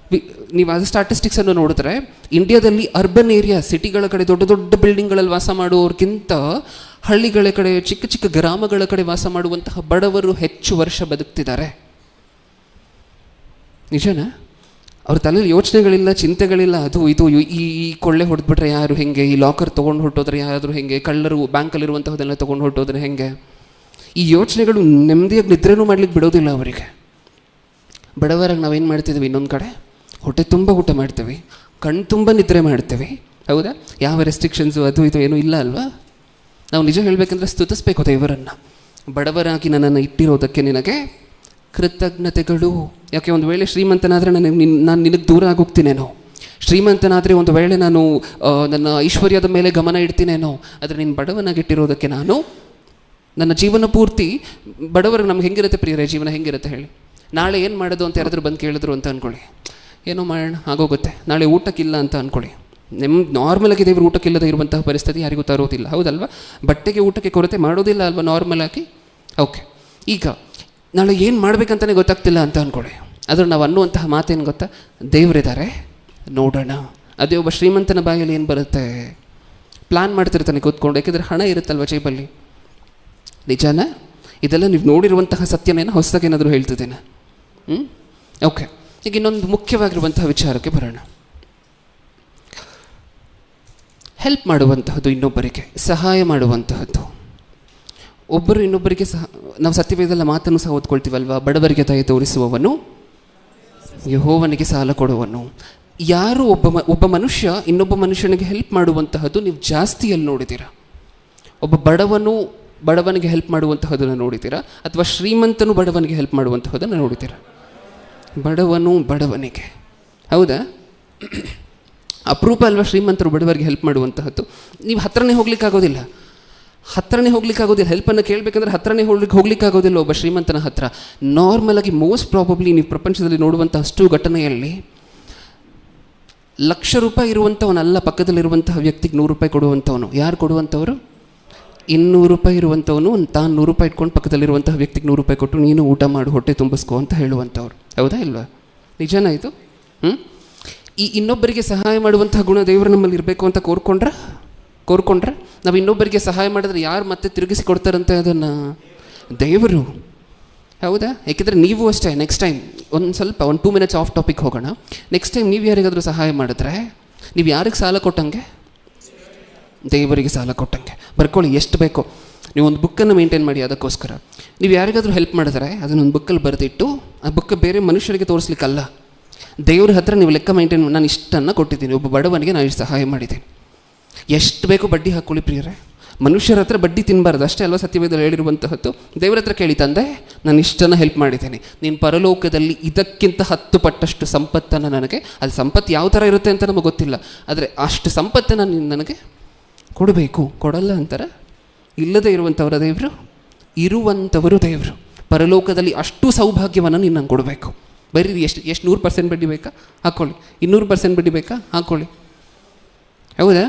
ನೀವು ಅದು ಸ್ಟ್ಯಾಟಿಸ್ಟಿಕ್ಸನ್ನು ನೋಡಿದ್ರೆ ಇಂಡಿಯಾದಲ್ಲಿ ಅರ್ಬನ್ ಏರಿಯಾ, ಸಿಟಿಗಳ ಕಡೆ ದೊಡ್ಡ ದೊಡ್ಡ ಬಿಲ್ಡಿಂಗ್ಗಳಲ್ಲಿ ವಾಸ ಮಾಡುವವ್ರಿಗಿಂತ ಹಳ್ಳಿಗಳ ಕಡೆ, ಚಿಕ್ಕ ಚಿಕ್ಕ ಗ್ರಾಮಗಳ ಕಡೆ ವಾಸ ಮಾಡುವಂತಹ ಬಡವರು ಹೆಚ್ಚು ವರ್ಷ ಬದುಕ್ತಿದ್ದಾರೆ. ನಿಜನಾ? ಅವ್ರ ತಲೆಯಲ್ಲಿ ಯೋಚನೆಗಳಿಲ್ಲ, ಚಿಂತೆಗಳಿಲ್ಲ. ಅದು ಇದು ಈ ಕೊಳ್ಳೆ ಹೊಡೆದ್ಬಿಟ್ರೆ ಯಾರು ಹೆಂಗೆ, ಈ ಲಾಕರ್ ತೊಗೊಂಡು ಹೊರಟೋದ್ರೆ ಯಾರಾದರೂ ಹೆಂಗೆ, ಕಳ್ಳರು ಬ್ಯಾಂಕಲ್ಲಿರುವಂತಹದೆಲ್ಲ ತೊಗೊಂಡು ಹೊರಟೋದ್ರೆ ಹೆಂಗೆ, ಈ ಯೋಚನೆಗಳು ನೆಮ್ಮದಿಯಾಗಿ ನಿದ್ರೆನೂ ಮಾಡ್ಲಿಕ್ಕೆ ಬಿಡೋದಿಲ್ಲ ಅವರಿಗೆ. ಬಡವರಾಗಿ ನಾವೇನು ಮಾಡ್ತಿದ್ದೀವಿ? ಇನ್ನೊಂದು ಕಡೆ ಹೊಟ್ಟೆ ತುಂಬ ಊಟ ಮಾಡ್ತೀವಿ, ಕಣ್ಣು ತುಂಬ ನಿದ್ರೆ ಮಾಡ್ತೀವಿ. ಹೌದಾ? ಯಾವ ರೆಸ್ಟ್ರಿಕ್ಷನ್ಸು ಅದು ಇದು ಏನೂ ಇಲ್ಲ ಅಲ್ವಾ? ನಾವು ನಿಜ ಹೇಳಬೇಕಂದ್ರೆ ಸ್ತುತಿಸ್ಬೇಕು ದೇವರನ್ನು. ಬಡವರಾಗಿ ನನ್ನನ್ನು ಇಟ್ಟಿರೋದಕ್ಕೆ ನಿನಗೆ ಕೃತಜ್ಞತೆಗಳು. ಯಾಕೆ ಒಂದು ವೇಳೆ ಶ್ರೀಮಂತನಾದರೆ ನಾನು ನಿನಗೆ ದೂರ ಆಗೋಗ್ತೀನೇನೋ, ಶ್ರೀಮಂತನಾದರೆ ಒಂದು ವೇಳೆ ನಾನು ನನ್ನ ಐಶ್ವರ್ಯದ ಮೇಲೆ ಗಮನ ಇಡ್ತೀನೇನೋ. ಆದರೆ ನೀನು ಬಡವನಾಗಿಟ್ಟಿರೋದಕ್ಕೆ ನಾನು ನನ್ನ ಜೀವನ ಪೂರ್ತಿ ಬಡವರಿಗೆ ನಮ್ಗೆ ಹೆಂಗಿರುತ್ತೆ ಪ್ರಿಯರೇ? ಜೀವನ ಹೆಂಗಿರುತ್ತೆ ಹೇಳಿ? ನಾಳೆ ಏನು ಮಾಡೋದು ಅಂತ ಯಾರಾದರೂ ಬಂದು ಕೇಳಿದ್ರು ಅಂತ ಅಂದ್ಕೊಳ್ಳಿ, ಏನೋ ಮಾಡೋಣ ಆಗೋಗುತ್ತೆ. ನಾಳೆ ಊಟಕ್ಕಿಲ್ಲ ಅಂತ ಅಂದ್ಕೊಳ್ಳಿ. ನಾರ್ಮಲಾಗಿ ದೇವರು ಊಟಕ್ಕಿಲ್ಲದೆ ಇರುವಂತಹ ಪರಿಸ್ಥಿತಿ ಯಾರಿಗೂ ತರೋದಿಲ್ಲ, ಹೌದಲ್ವಾ? ಬಟ್ಟೆಗೆ ಊಟಕ್ಕೆ ಕೊರತೆ ಮಾಡೋದಿಲ್ಲ ಅಲ್ವಾ ನಾರ್ಮಲಾಗಿ? ಓಕೆ, ಈಗ ನಾಳೆ ಏನು ಮಾಡಬೇಕಂತಲೇ ಗೊತ್ತಾಗ್ತಿಲ್ಲ ಅಂತ ಅಂದ್ಕೊಳ್ಳಿ. ಆದರೆ ನಾವು ಅನ್ನುವಂತಹ ಮಾತೇನು ಗೊತ್ತಾ, ದೇವರಿದ್ದಾರೆ ನೋಡೋಣ. ಅದೇ ಒಬ್ಬ ಶ್ರೀಮಂತನ ಬಾಯಲ್ಲಿ ಏನು ಬರುತ್ತೆ, ಪ್ಲ್ಯಾನ್ ಮಾಡ್ತಿರ್ತಾನೆ ಕೂತ್ಕೊಂಡು, ಯಾಕೆಂದರೆ ಹಣ ಇರುತ್ತಲ್ವ ಜೇಬಲ್ಲಿ. ನಿಜಾನ? ಇದೆಲ್ಲ ನೀವು ನೋಡಿರುವಂತಹ ಸತ್ಯನೇನೋ ಹೊಸದಾಗಿ ಏನಾದರೂ ಹೇಳ್ತಿದ್ದೇನೆ? ಓಕೆ, ಈಗ ಇನ್ನೊಂದು ಮುಖ್ಯವಾಗಿರುವಂತಹ ವಿಚಾರಕ್ಕೆ ಬರೋಣ. ಹೆಲ್ಪ್ ಮಾಡುವಂತಹದ್ದು, ಇನ್ನೊಬ್ಬರಿಗೆ ಸಹಾಯ ಮಾಡುವಂತಹದ್ದು. ಒಬ್ಬರು ಇನ್ನೊಬ್ಬರಿಗೆ ಸಹ, ನಾವು ಸತ್ಯವೇದಲ್ಲ ಮಾತನ್ನು ಸಹ ಓದ್ಕೊಳ್ತೀವಲ್ವ, ಬಡವರಿಗೆ ದಯೆ ತೋರಿಸುವವನು ಯೆಹೋವನಿಗೆ ಸಾಲ ಕೊಡುವನು. ಯಾರು ಒಬ್ಬ ಮನುಷ್ಯ ಇನ್ನೊಬ್ಬ ಮನುಷ್ಯನಿಗೆ ಹೆಲ್ಪ್ ಮಾಡುವಂತಹದ್ದು ನೀವು ಜಾಸ್ತಿಯಲ್ಲಿ ನೋಡಿದ್ದೀರಾ? ಒಬ್ಬ ಬಡವನಿಗೆ ಹೆಲ್ಪ್ ಮಾಡುವಂತಹದ್ದನ್ನು ನೋಡಿದ್ದೀರಾ, ಅಥವಾ ಶ್ರೀಮಂತನು ಬಡವನಿಗೆ ಹೆಲ್ಪ್ ಮಾಡುವಂತಹದ್ದನ್ನು ನೋಡಿದ್ದೀರಾ? ಬಡವನಿಗೆ, ಹೌದಾ? ಅಪರೂಪ ಅಲ್ವಾ ಶ್ರೀಮಂತರು ಬಡವರಿಗೆ ಹೆಲ್ಪ್ ಮಾಡುವಂತಹದ್ದು. ನೀವು ಹತ್ರನೇ ಹೋಗ್ಲಿಕ್ಕಾಗೋದಿಲ್ಲ. ಹೆಲ್ಪನ್ನು ಕೇಳಬೇಕಂದ್ರೆ ಹತ್ರನೇ ಹೋಗ್ಲಿಕ್ಕಾಗೋದಿಲ್ಲ ಒಬ್ಬ ಶ್ರೀಮಂತನ ಹತ್ರ. ನಾರ್ಮಲಾಗಿ ಮೋಸ್ಟ್ ಪ್ರಾಬಬ್ಲಿ ನೀವು ಪ್ರಪಂಚದಲ್ಲಿ ನೋಡುವಂಥ ಅಷ್ಟು ಘಟನೆಯಲ್ಲಿ ₹1,00,000 ಇರುವಂಥವನಲ್ಲ ಪಕ್ಕದಲ್ಲಿರುವಂತಹ ವ್ಯಕ್ತಿಗೆ ₹100 ಕೊಡುವಂಥವನು. ಯಾರು ಕೊಡುವಂಥವರು? ₹200 ಇರುವಂಥವನು ತಾನು ₹100 ಇಟ್ಕೊಂಡು ಪಕ್ಕದಲ್ಲಿರುವಂತಹ ವ್ಯಕ್ತಿಗೆ ₹100 ಕೊಟ್ಟು ನೀನು ಊಟ ಮಾಡು, ಹೊಟ್ಟೆ ತುಂಬಿಸ್ಕೊ ಅಂತ ಹೇಳುವಂಥವ್ರು. ಹೌದಾ ಇಲ್ವಾ? ನಿಜನಾ ಇದು? ಈ ಇನ್ನೊಬ್ಬರಿಗೆ ಸಹಾಯ ಮಾಡುವಂತಹ ಗುಣ ದೇವರು ನಮ್ಮಲ್ಲಿ ಇರಬೇಕು ಅಂತ ಕೋರ್ಕೊಂಡ್ರೆ ನಾವು ಇನ್ನೊಬ್ಬರಿಗೆ ಸಹಾಯ ಮಾಡಿದ್ರೆ ಯಾರು ಮತ್ತೆ ತಿರುಗಿಸಿ ಕೊಡ್ತಾರಂತೆ ಅದನ್ನು? ದೇವರು. ಹೌದಾ? ಯಾಕೆಂದರೆ ನೀವು ಅಷ್ಟೇ, ನೆಕ್ಸ್ಟ್ ಟೈಮ್ ಒಂದು 2 ಮಿನಿಟ್ಸ್ ಆಫ್ ಟಾಪಿಕ್ ಹೋಗೋಣ. ನೆಕ್ಸ್ಟ್ ಟೈಮ್ ನೀವು ಯಾರಿಗಾದರೂ ಸಹಾಯ ಮಾಡಿದ್ರೆ ನೀವು ಯಾರಿಗೆ ಸಾಲ ಕೊಟ್ಟಂಗೆ? ದೇವರಿಗೆ ಸಾಲ ಕೊಟ್ಟಂಗೆ. ಬರ್ಕೊಳ್ಳಿ, ಎಷ್ಟು ಬೇಕೋ. ನೀವು ಒಂದು ಬುಕ್ಕನ್ನು ಮೇಂಟೈನ್ ಮಾಡಿ. ಅದಕ್ಕೋಸ್ಕರ ನೀವು ಯಾರಿಗಾದರೂ ಹೆಲ್ಪ್ ಮಾಡಿದ್ರೆ ಅದನ್ನೊಂದು ಬುಕ್ಕಲ್ಲಿ ಬರೆದಿಟ್ಟು, ಆ ಬುಕ್ ಬೇರೆ ಮನುಷ್ಯರಿಗೆ ತೋರಿಸ್ಲಿಕ್ಕಲ್ಲ, ದೇವ್ರ ಹತ್ರ ನೀವು ಲೆಕ್ಕ ಮೇಂಟೈನ್. ನಾನು ಇಷ್ಟನ್ನು ಕೊಟ್ಟಿದ್ದೀನಿ, ಒಬ್ಬ ಬಡವನಿಗೆ ನಾನು ಇಷ್ಟು ಸಹಾಯ ಮಾಡಿದ್ದೀನಿ. ಎಷ್ಟು ಬೇಕೋ ಬಡ್ಡಿ ಹಾಕ್ಕೊಳ್ಳಿ ಪ್ರಿಯರೇ. ಮನುಷ್ಯರ ಹತ್ರ ಬಡ್ಡಿ ತಿನ್ನಬಾರ್ದು, ಅಷ್ಟೇ ಅಲ್ವಾ ಸತ್ಯವೇದದಲ್ಲಿ ಹೇಳಿರುವಂತಹದ್ದು. ದೇವರ ಹತ್ರ ಕೇಳಿ, ತಂದೆ ನಾನು ಇಷ್ಟನ್ನು ಹೆಲ್ಪ್ ಮಾಡಿದ್ದೀನಿ, ನೀನು ಪರಲೋಕದಲ್ಲಿ ಇದಕ್ಕಿಂತ 10 ಪಟ್ಟಷ್ಟು ಸಂಪತ್ತನ್ನು ನನಗೆ, ಅದು ಸಂಪತ್ತು ಯಾವ ಥರ ಇರುತ್ತೆ ಅಂತ ನಮಗೆ ಗೊತ್ತಿಲ್ಲ, ಆದರೆ ಅಷ್ಟು ಸಂಪತ್ತನ್ನು ನೀನು ನನಗೆ ಕೊಡಬೇಕು. ಕೊಡಲ್ಲ ಅಂತಾರೆ? ಇಲ್ಲದೇ ಇರುವಂಥವರ ದೇವರು, ಇರುವಂಥವರು ದೇವರು. ಪರಲೋಕದಲ್ಲಿ ಅಷ್ಟು ಸೌಭಾಗ್ಯವನ್ನು ನೀನು ನಂಗೆ ಕೊಡಬೇಕು. ಬರೀ ಎಷ್ಟು 100% ಬಡ್ಡಿ ಬೇಕಾ ಹಾಕ್ಕೊಳ್ಳಿ, 200% ಬಡ್ಡಿ ಬೇಕಾ ಹಾಕ್ಕೊಳ್ಳಿ. ಹೌದಾ?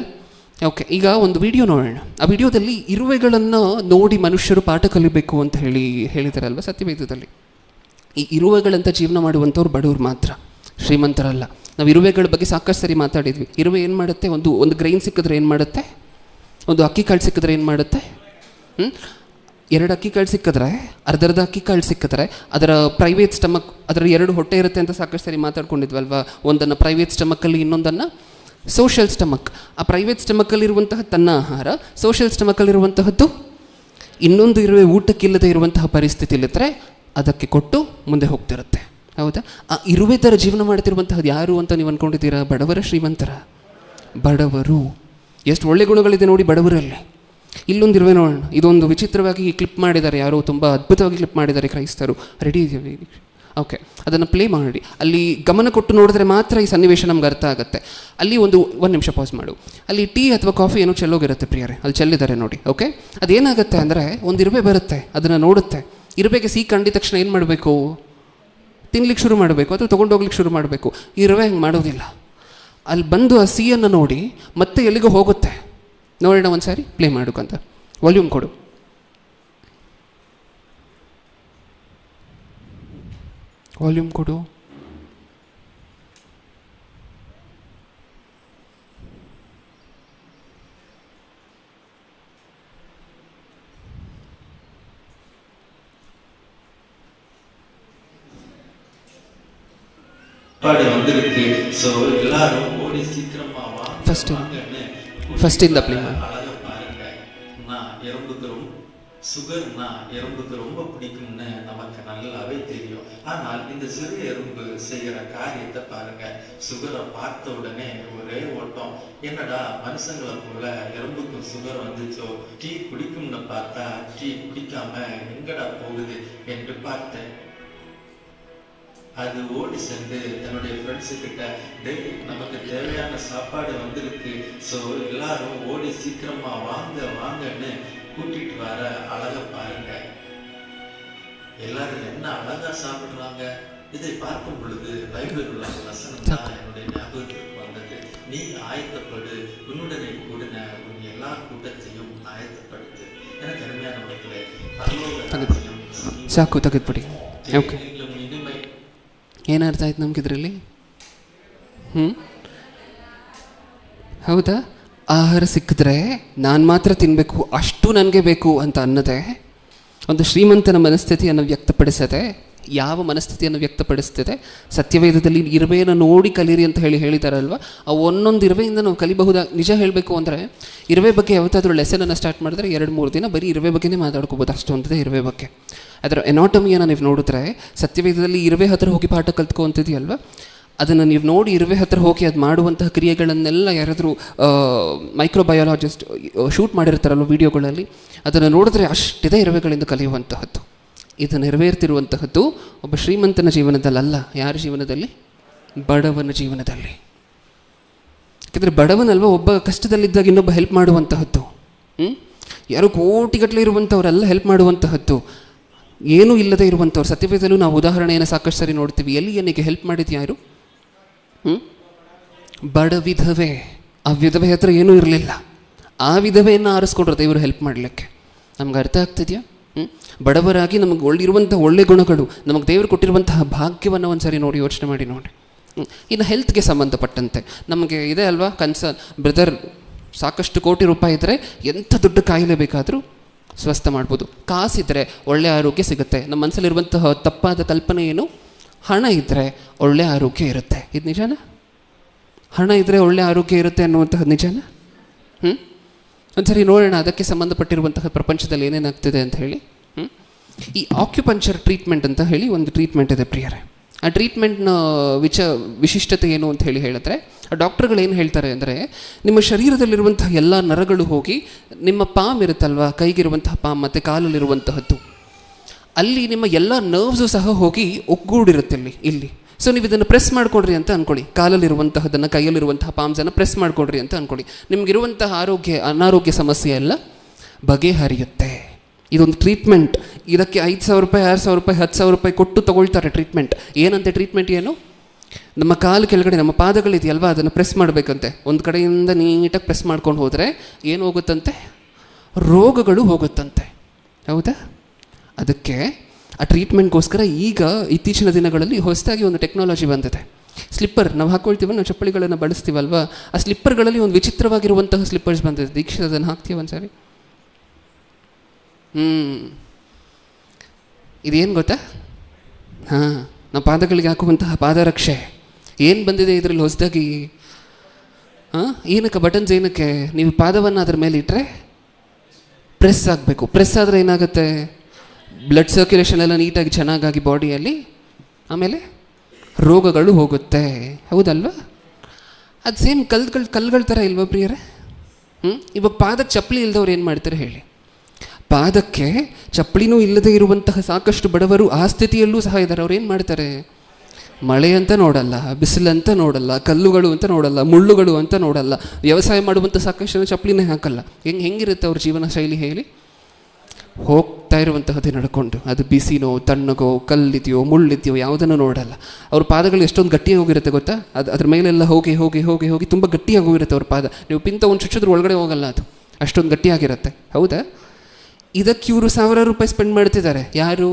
ಓಕೆ, ಈಗ ಒಂದು ವಿಡಿಯೋ ನೋಡೋಣ. ಆ ವಿಡಿಯೋದಲ್ಲಿ ಇರುವೆಗಳನ್ನು ನೋಡಿ ಮನುಷ್ಯರು ಪಾಠ ಕಲಿಬೇಕು ಅಂತ ಹೇಳಿದಾರಲ್ವ ಸತ್ಯವೇದದಲ್ಲಿ. ಈ ಇರುವೆಗಳಂತ ಜೀವನ ಮಾಡುವಂಥವ್ರು ಬಡವರು ಮಾತ್ರ, ಶ್ರೀಮಂತರಲ್ಲ. ನಾವು ಇರುವೆಗಳ ಬಗ್ಗೆ ಸಾಕಷ್ಟು ಸರಿ ಮಾತಾಡಿದ್ವಿ. ಇರುವೆ ಏನು ಮಾಡುತ್ತೆ? ಒಂದು ಗ್ರೈನ್ ಸಿಕ್ಕಿದ್ರೆ ಏನು ಮಾಡುತ್ತೆ? ಒಂದು ಅಕ್ಕಿ ಕಾಳು ಸಿಕ್ಕಿದ್ರೆ ಏನು ಮಾಡುತ್ತೆ? 2 ಅಕ್ಕಿ ಕಾಳು ಸಿಕ್ಕಿದ್ರೆ, ಅರ್ಧ ಅಕ್ಕಿ ಕಾಳು ಸಿಕ್ಕಿದ್ರೆ ಅದರ ಪ್ರೈವೇಟ್ ಸ್ಟಮಕ್, ಅದರ 2 ಹೊಟ್ಟೆ ಇರುತ್ತೆ ಅಂತ ಸಾಕಷ್ಟು ಸರಿ ಮಾತಾಡ್ಕೊಂಡಿದ್ವಲ್ವ. ಒಂದನ್ನು ಪ್ರೈವೇಟ್ ಸ್ಟಮಕ್ಕಲ್ಲಿ, ಇನ್ನೊಂದನ್ನು ಸೋಷಿಯಲ್ ಸ್ಟಮಕ್. ಆ ಪ್ರೈವೇಟ್ ಸ್ಟಮಕ್ಕಲ್ಲಿರುವಂತಹ ತನ್ನ ಆಹಾರ, ಸೋಷಿಯಲ್ ಸ್ಟಮಕ್ಕಲ್ಲಿರುವಂತಹದ್ದು ಇನ್ನೊಂದು ಇರುವೆ ಊಟಕ್ಕಿಲ್ಲದೆ ಇರುವಂತಹ ಪರಿಸ್ಥಿತಿಲಿದ್ದರೆ ಅದಕ್ಕೆ ಕೊಟ್ಟು ಮುಂದೆ ಹೋಗ್ತಿರುತ್ತೆ. ಹೌದಾ? ಆ ಇರುವೆ ಥರ ಜೀವನ ಮಾಡ್ತಿರುವಂತಹದ್ದು ಯಾರು ಅಂತ ನೀವು ಅಂದ್ಕೊಂಡಿದ್ದೀರಾ? ಬಡವರ, ಶ್ರೀಮಂತರ? ಬಡವರು. ಎಷ್ಟು ಒಳ್ಳೆ ಗುಣಗಳಿದೆ ನೋಡಿ ಬಡವರಲ್ಲಿ. ಇಲ್ಲೊಂದು ಇರುವೆ ನೋಡೋಣ. ಇದೊಂದು ವಿಚಿತ್ರವಾಗಿ ಕ್ಲಿಪ್ ಮಾಡಿದ್ದಾರೆ, ಯಾರೋ ತುಂಬ ಅದ್ಭುತವಾಗಿ ಕ್ಲಿಪ್ ಮಾಡಿದ್ದಾರೆ ಕ್ರೈಸ್ತರು. ರೆಡಿ ಇದೆಯಾ? ಓಕೆ, ಅದನ್ನು ಪ್ಲೇ ಮಾಡಿ. ಅಲ್ಲಿ ಗಮನ ಕೊಟ್ಟು ನೋಡಿದ್ರೆ ಮಾತ್ರ ಈ ಸನ್ನಿವೇಶ ನಮ್ಗೆ ಅರ್ಥ ಆಗುತ್ತೆ. ಅಲ್ಲಿ ಒಂದು ನಿಮಿಷ ಪಾಸ್ ಮಾಡು. ಅಲ್ಲಿ ಟೀ ಅಥವಾ ಕಾಫಿ ಏನೋ ಚೆಲ್ಲೋಗಿರುತ್ತೆ ಪ್ರಿಯರೇ, ಅಲ್ಲಿ ಚೆಲ್ಲಿದ್ದಾರೆ ನೋಡಿ. ಓಕೆ, ಅದೇನಾಗುತ್ತೆ ಅಂದರೆ ಒಂದು ಇರುವೆ ಬರುತ್ತೆ, ಅದನ್ನು ನೋಡುತ್ತೆ. ಇರುವೆಗೆ ಸಿಹಿ ಕಂಡಿದ ತಕ್ಷಣ ಏನು ಮಾಡಬೇಕು? ತಿನ್ಲಿಕ್ಕೆ ಶುರು ಮಾಡಬೇಕು ಅಥವಾ ತೊಗೊಂಡೋಗ್ಲಿಕ್ಕೆ ಶುರು ಮಾಡಬೇಕು. ಇರುವೆ ಹಂಗೆ ಮಾಡೋದಿಲ್ಲ. ಅಲ್ಲಿ ಬಂದು ಆ ಸಿಹಿಯನ್ನು ನೋಡಿ ಮತ್ತೆ ಎಲ್ಲಿಗೂ ಹೋಗುತ್ತೆ. ನೋಡೋಣ ಒಂದು ಸಾರಿ, ಪ್ಲೇ ಮಾಡೋಕ್ಕಂತ. ವಾಲ್ಯೂಮ್ ಕೊಡು. ವಾಲ್ಯೂಮ್ ಕೊಡು. வந்திருக்கு. ஸோ எல்லாரும் ஓடி சீக்கிரமா ஃபர்ஸ்ட் இந்த ப்ளே அழகா பாருங்க. நான் எறும்புக்கு ரொம்ப பிடிக்கும்னு நமக்கு நல்லாவே தெரியும். ஆனால் இந்த சிறு எறும்பு செய்யற காரியத்தை பாருங்க. சுகரை பார்த்த உடனே ஒரே ஓட்டம். என்னடா மனுஷங்களை போல எறும்புக்கும் சுகர் வந்துச்சோ, டீ குடிக்கும்னு பார்த்தா டீ குடிக்காம எங்கடா போகுது என்று பார்த்தேன். அது ஓடி சென்று தன்னுடைய ஃப்ரெண்ட்ஸு கிட்ட, டேய் நமக்கு தேவையான சாப்பாடு வந்திருக்கு, ஸோ எல்லாரும் ஓடி சீக்கிரமா வாங்கன்னு கூட்டிட்டு வர அழகா பாருங்க. எல்லாரும் என்ன அழகா சாப்பிடுறாங்க. இதை பார்க்கும் பொழுது பைபிள் உள்ள வசனம் தான் என்னுடைய ஞாபகத்திற்கு வந்தது. நீ ஆயத்தப்படு, உன்னுடனே கூடின உன் எல்லா கூட்டத்தையும் ஆயத்தப்படுத்து. எனக்கு அருமையானவர்களே, ಸಾಕು ತೆಗೆದುಬಿಡಿ. ಓಕೆ, ಏನರ್ಥ ಆಯ್ತು ನಮಗಿದ್ರಲ್ಲಿ? ಹೌದಾ? ಆಹಾರ ಸಿಕ್ಕಿದ್ರೆ ನಾನು ಮಾತ್ರ ತಿನ್ನಬೇಕು, ಅಷ್ಟು ನನಗೆ ಬೇಕು ಅಂತ ಅನ್ನೋದೇ ಒಂದು ಶ್ರೀಮಂತನ ಮನಸ್ಥಿತಿಯನ್ನು ವ್ಯಕ್ತಪಡಿಸದೆ ಯಾವ ಮನಸ್ಥಿತಿಯನ್ನು ವ್ಯಕ್ತಪಡಿಸ್ತದೆ? ಸತ್ಯವೇದದಲ್ಲಿ ಇರುವೆಯನ್ನು ನೋಡಿ ಕಲೀರಿ ಅಂತ ಹೇಳಿದಾರಲ್ವ, ಆ ಒಂದೊಂದು ಇರುವೆಯಿಂದ ನಾವು ಕಲಿಬಹುದಾಗಿ. ನಿಜ ಹೇಳಬೇಕು ಅಂದರೆ ಇರುವೆ ಬಗ್ಗೆ ಯಾವತ್ತಾದರೂ ಲೆಸನನ್ನು ಸ್ಟಾರ್ಟ್ ಮಾಡಿದ್ರೆ 2-3 ದಿನ ಬರೀ ಇರುವೆ ಬಗ್ಗೆನೇ ಮಾತಾಡ್ಕೋಬೋದು, ಅಷ್ಟೊಂದಿದೆ ಇರುವೆ ಬಗ್ಗೆ. ಅದರ ಎನಾಟಮಿಯನ್ನು ನೀವು ನೋಡಿದ್ರೆ ಸತ್ಯವೇದದಲ್ಲಿ ಇರುವೆ ಹತ್ರ ಹೋಗಿ ಪಾಠ ಕಲ್ತ್ಕೊಂತಿದೆಯಲ್ವ, ಅದನ್ನು ನೀವು ನೋಡಿ ಇರುವೆ ಹತ್ರ ಹೋಗಿ ಅದು ಮಾಡುವಂತಹ ಕ್ರಿಯೆಗಳನ್ನೆಲ್ಲ ಯಾರಾದರೂ ಮೈಕ್ರೋಬಯಾಲಜಿಸ್ಟ್ ಶೂಟ್ ಮಾಡಿರ್ತಾರಲ್ವ ವಿಡಿಯೋಗಳಲ್ಲಿ, ಅದನ್ನು ನೋಡಿದ್ರೆ ಅಷ್ಟಿದೆ ಇರುವೆಗಳಿಂದ ಕಲಿಯುವಂತಹದ್ದು. ಇದು ನೆರವೇರ್ತಿರುವಂತಹದ್ದು ಒಬ್ಬ ಶ್ರೀಮಂತನ ಜೀವನದಲ್ಲ. ಯಾರ ಜೀವನದಲ್ಲಿ? ಬಡವನ ಜೀವನದಲ್ಲಿ. ಯಾಕೆಂದರೆ ಬಡವನಲ್ವ ಒಬ್ಬ ಕಷ್ಟದಲ್ಲಿದ್ದಾಗ ಇನ್ನೊಬ್ಬ ಹೆಲ್ಪ್ ಮಾಡುವಂತಹದ್ದು. ಯಾರು ಕೋಟಿಗಟ್ಟಲೆ ಇರುವಂಥವರೆಲ್ಲ ಹೆಲ್ಪ್ ಮಾಡುವಂತಹದ್ದು. ಏನೂ ಇಲ್ಲದೆ ಇರುವಂಥವ್ರು. ಸತ್ಯವೇದಲ್ಲೂ ನಾವು ಉದಾಹರಣೆಯನ್ನು ಸಾಕಷ್ಟು ಸರಿ ನೋಡ್ತೀವಿ. ಎಲಿಯನಿಗೆ ಹೆಲ್ಪ್ ಮಾಡಿದ್ದು ಯಾರು? ಬಡ ವಿಧವೆ. ಆ ವಿಧವೆ ಹತ್ರ ಏನೂ ಇರಲಿಲ್ಲ, ಆ ವಿಧವೆಯನ್ನು ಆರಿಸ್ಕೊಂಡ್ರೆ ದೇವರು ಹೆಲ್ಪ್ ಮಾಡಲಿಕ್ಕೆ. ನಮ್ಗೆ ಅರ್ಥ ಆಗ್ತಿದೆಯಾ? ಬಡವರಾಗಿ ನಮಗೆ ಒಳ್ಳೆ ಗುಣಗಳು, ನಮಗೆ ದೇವರು ಕೊಟ್ಟಿರುವಂತಹ ಭಾಗ್ಯವನ್ನು ಒಂದು ಸರಿ ನೋಡಿ ಯೋಚನೆ ಮಾಡಿ ನೋಡಿ. ಇನ್ನು ಹೆಲ್ತ್ಗೆ ಸಂಬಂಧಪಟ್ಟಂತೆ ನಮಗೆ ಇದೆ ಅಲ್ವಾ ಕನ್ಸರ್ನ್, ಬ್ರದರ್ ಸಾಕಷ್ಟು ಕೋಟಿ ರೂಪಾಯಿ ಇದ್ದರೆ ಎಂಥ ದೊಡ್ಡ ಕಾಯಿಲೆ ಬೇಕಾದರೂ ಸ್ವಸ್ಥ ಮಾಡ್ಬೋದು. ಕಾಸಿದ್ರೆ ಒಳ್ಳೆಯ ಆರೋಗ್ಯ ಸಿಗುತ್ತೆ. ನಮ್ಮ ಮನಸ್ಸಲ್ಲಿರುವಂತಹ ತಪ್ಪಾದ ಕಲ್ಪನೆ ಏನು? ಹಣ ಇದ್ದರೆ ಒಳ್ಳೆಯ ಆರೋಗ್ಯ ಇರುತ್ತೆ. ಇದು ನಿಜಾನ? ಹಣ ಇದ್ದರೆ ಒಳ್ಳೆಯ ಆರೋಗ್ಯ ಇರುತ್ತೆ ಅನ್ನುವಂತಹದ್ದು ನಿಜಾನ? ಒಂದ್ಸರಿ ನೋಡೋಣ ಅದಕ್ಕೆ ಸಂಬಂಧಪಟ್ಟಿರುವಂತಹ ಪ್ರಪಂಚದಲ್ಲಿ ಏನೇನಾಗ್ತಿದೆ ಅಂತ ಹೇಳಿ. ಈ ಆಕ್ಯುಪಂಚರ್ ಟ್ರೀಟ್ಮೆಂಟ್ ಅಂತ ಹೇಳಿ ಒಂದು ಟ್ರೀಟ್ಮೆಂಟ್ ಇದೆ ಪ್ರಿಯರೇ. ಆ ಟ್ರೀಟ್ಮೆಂಟ್ನ ವಿಶಿಷ್ಟತೆ ಏನು ಅಂತ ಹೇಳಿದ್ರೆ, ಆ ಡಾಕ್ಟರ್ಗಳು ಏನು ಹೇಳ್ತಾರೆ ಅಂದರೆ, ನಿಮ್ಮ ಶರೀರದಲ್ಲಿರುವಂತಹ ಎಲ್ಲ ನರಗಳು ಹೋಗಿ ನಿಮ್ಮ ಪಾಮ್ ಇರುತ್ತಲ್ವ, ಕೈಗಿರುವಂತಹ ಪಾಮ್ ಮತ್ತು ಕಾಲಲ್ಲಿರುವಂತಹದ್ದು, ಅಲ್ಲಿ ನಿಮ್ಮ ಎಲ್ಲ ನರ್ವ್ಸು ಸಹ ಹೋಗಿ ಒಗ್ಗೂಡಿರುತ್ತೆ ಇಲ್ಲಿ. ಸೊ ನೀವು ಇದನ್ನು ಪ್ರೆಸ್ ಮಾಡಿಕೊಡ್ರಿ ಅಂತ ಅಂದ್ಕೊಳ್ಳಿ. ಕಾಲಲ್ಲಿರುವಂತಹದ್ದನ್ನು, ಕೈಯಲ್ಲಿರುವಂತಹ ಪಾಮ್ಸನ್ನು ಪ್ರೆಸ್ ಮಾಡಿಕೊಡ್ರಿ ಅಂತ ಅಂದ್ಕೊಳ್ಳಿ. ನಿಮಗಿರುವಂತಹ ಅನಾರೋಗ್ಯ ಸಮಸ್ಯೆ ಎಲ್ಲ ಬಗೆಹರಿಯುತ್ತೆ. ಇದೊಂದು ಟ್ರೀಟ್ಮೆಂಟ್. ಇದಕ್ಕೆ 5,000 ರೂಪಾಯಿ, 6,000 ರೂಪಾಯಿ, 10,000 ರೂಪಾಯಿ ಕೊಟ್ಟು ತೊಗೊಳ್ತಾರೆ ಟ್ರೀಟ್ಮೆಂಟ್. ಏನಂತೆ ಟ್ರೀಟ್ಮೆಂಟ್? ಏನು? ನಮ್ಮ ಕಾಲು ಕೆಳಗಡೆ ನಮ್ಮ ಪಾದಗಳಿದೆಯಲ್ವ, ಅದನ್ನು ಪ್ರೆಸ್ ಮಾಡಬೇಕಂತೆ. ಒಂದು ಕಡೆಯಿಂದ ನೀಟಾಗಿ ಪ್ರೆಸ್ ಮಾಡ್ಕೊಂಡು ಹೋದರೆ ಏನು ಹೋಗುತ್ತಂತೆ? ರೋಗಗಳು ಹೋಗುತ್ತಂತೆ. ಹೌದಾ? ಅದಕ್ಕೆ ಆ ಟ್ರೀಟ್ಮೆಂಟ್ಗೋಸ್ಕರ ಈಗ ಇತ್ತೀಚಿನ ದಿನಗಳಲ್ಲಿ ಹೊಸದಾಗಿ ಒಂದು ಟೆಕ್ನಾಲಜಿ ಬಂದಿದೆ. ಸ್ಲಿಪ್ಪರ್ ನಾವು ಹಾಕ್ಕೊಳ್ತೀವ, ನಾವು ಚಪ್ಪಲಿಗಳನ್ನು ಬಳಸ್ತೀವಲ್ವ, ಆ ಸ್ಲಿಪ್ಪರ್ಗಳಲ್ಲಿ ಒಂದು ವಿಚಿತ್ರವಾಗಿರುವಂತಹ ಸ್ಲಿಪ್ಪರ್ಸ್ ಬಂದಿದೆ. ದೀಕ್ಷಿತ ಅದನ್ನು ಹಾಕ್ತೀವಿ ಒಂದ್ಸರಿ. ಇದೇನು ಗೊತ್ತಾ? ನಮ್ಮ ಪಾದಗಳಿಗೆ ಹಾಕುವಂತಹ ಪಾದರಕ್ಷೆ ಏನು ಬಂದಿದೆ ಇದರಲ್ಲಿ ಹೊಸದಾಗಿ? ಏನಕ್ಕೆ ಬಟನ್ಸ್? ಏನಕ್ಕೆ? ನೀವು ಪಾದವನ್ನು ಅದರ ಮೇಲೆ ಇಟ್ಟರೆ ಪ್ರೆಸ್ ಆಗಬೇಕು. ಪ್ರೆಸ್ ಆದರೆ ಏನಾಗುತ್ತೆ? ಬ್ಲಡ್ ಸರ್ಕ್ಯುಲೇಷನ್ ಎಲ್ಲ ನೀಟಾಗಿ ಚೆನ್ನಾಗಾಗಿ ಬಾಡಿಯಲ್ಲಿ, ಆಮೇಲೆ ರೋಗಗಳು ಹೋಗುತ್ತೆ. ಹೌದಲ್ವ? ಅದು ಸೇಮ್ ಕಲ್ಗಳ ಥರ ಇಲ್ವ ಪ್ರಿಯರೇ? ಇವಾಗ ಪಾದಕ್ಕೆ ಚಪ್ಪಲಿ ಇಲ್ಲದವ್ರು ಏನು ಮಾಡ್ತಾರೆ ಹೇಳಿ? ಪಾದಕ್ಕೆ ಚಪ್ಪಲಿನೂ ಇಲ್ಲದೆ ಇರುವಂತಹ ಸಾಕಷ್ಟು ಬಡವರು ಆ ಸ್ಥಿತಿಯಲ್ಲೂ ಸಹ ಇದ್ದಾರೆ. ಅವ್ರು ಏನು ಮಾಡ್ತಾರೆ? ಮಳೆ ಅಂತ ನೋಡಲ್ಲ, ಬಿಸಿಲಂತ ನೋಡಲ್ಲ, ಕಲ್ಲುಗಳು ಅಂತ ನೋಡಲ್ಲ, ಮುಳ್ಳುಗಳು ಅಂತ ನೋಡಲ್ಲ. ವ್ಯವಸಾಯ ಮಾಡುವಂಥ ಸಾಕಷ್ಟು ಚಪ್ಪಲಿನೇ ಹಾಕಲ್ಲ. ಹೆಂಗಿರುತ್ತೆ ಅವ್ರ ಜೀವನ ಶೈಲಿ ಹೇಳಿ? ಹೋಗ್ತಾ ಇರುವಂತಹದ್ದೇ ನಡ್ಕೊಂಡು, ಅದು ಬಿಸಿನೋ ತಣ್ಣಗೋ ಕಲ್ಲಿದೆಯೋ ಮುಳ್ಳಿದೆಯೋ ಯಾವುದನ್ನು ನೋಡಲ್ಲ. ಅವ್ರ ಪಾದಗಳು ಎಷ್ಟೊಂದು ಗಟ್ಟಿಯಾಗಿ ಹೋಗಿರುತ್ತೆ ಗೊತ್ತಾ? ಅದ್ರ ಮೇಲೆಲ್ಲ ಹೋಗಿ ಹೋಗಿ ಹೋಗಿ ಹೋಗಿ ತುಂಬ ಗಟ್ಟಿಯಾಗಿ ಹೋಗಿರುತ್ತೆ ಅವ್ರ ಪಾದ. ನೀವು ಪಿಂತ ಒಂದು ಚುಚ್ಚಿದ್ರೆ ಒಳಗಡೆ ಹೋಗಲ್ಲ, ಅದು ಅಷ್ಟೊಂದು ಗಟ್ಟಿಯಾಗಿರುತ್ತೆ. ಹೌದಾ? ಇದಕ್ಕೆ ಇವರು 1,000 ರೂಪಾಯಿ ಸ್ಪೆಂಡ್ ಮಾಡ್ತಿದ್ದಾರೆ. ಯಾರು?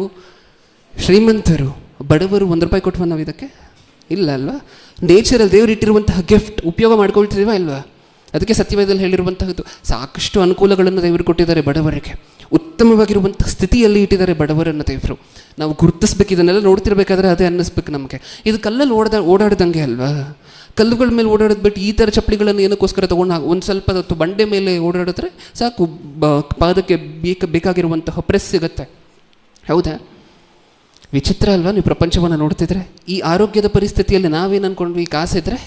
ಶ್ರೀಮಂತರು. ಬಡವರು 1 ರೂಪಾಯಿ ಕೊಟ್ಟು ನಾವು ಇದಕ್ಕೆ ಇಲ್ಲ ಅಲ್ವಾ? ನೇಚರಲ್ಲಿ ದೇವರು ಇಟ್ಟಿರುವಂತಹ ಗಿಫ್ಟ್ ಉಪಯೋಗ ಮಾಡ್ಕೊಳ್ತಿದ್ದೀವ ಇಲ್ವಾ? ಅದಕ್ಕೆ ಸತ್ಯವೇದದಲ್ಲಿ ಹೇಳಿರುವಂತಹದ್ದು ಸಾಕಷ್ಟು ಅನುಕೂಲಗಳನ್ನು ದೇವರು ಕೊಟ್ಟಿದ್ದಾರೆ ಬಡವರಿಗೆ. ಉತ್ತಮವಾಗಿರುವಂಥ ಸ್ಥಿತಿಯಲ್ಲಿ ಇಟ್ಟಿದ್ದಾರೆ ಬಡವರನ್ನು ದೇವರು. ನಾವು ಗುರುತಿಸ್ಬೇಕು. ಇದನ್ನೆಲ್ಲ ನೋಡ್ತಿರ್ಬೇಕಾದ್ರೆ ಅದೇ ಅನ್ನಿಸ್ಬೇಕು ನಮಗೆ. ಇದು ಕಲ್ಲಲ್ಲಿ ಓಡಾಡ್ದಂಗೆ ಅಲ್ವಾ? ಕಲ್ಲುಗಳ ಮೇಲೆ ಓಡಾಡೋದು ಬಿಟ್ಟು ಈ ಥರ ಚಪ್ಪಲಿಗಳನ್ನು ಏನಕ್ಕೋಸ್ಕರ ತೊಗೊಂಡು ಒಂದು ಸ್ವಲ್ಪ ಹೊತ್ತು ಬಂಡೆ ಮೇಲೆ ಓಡಾಡಿದ್ರೆ ಸಾಕು, ಪಾದಕ್ಕೆ ಬೇಕಾಗಿರುವಂತಹ ಪ್ರೆಸ್ ಸಿಗುತ್ತೆ. ಹೌದಾ? ವಿಚಿತ್ರ ಅಲ್ವಾ? ನೀವು ಪ್ರಪಂಚವನ್ನು ನೋಡ್ತಿದ್ರೆ ಈ ಆರೋಗ್ಯದ ಪರಿಸ್ಥಿತಿಯಲ್ಲಿ ನಾವೇನು ಅಂದ್ಕೊಂಡ್ವಿ? ಕಾಸಿದ್ರೆ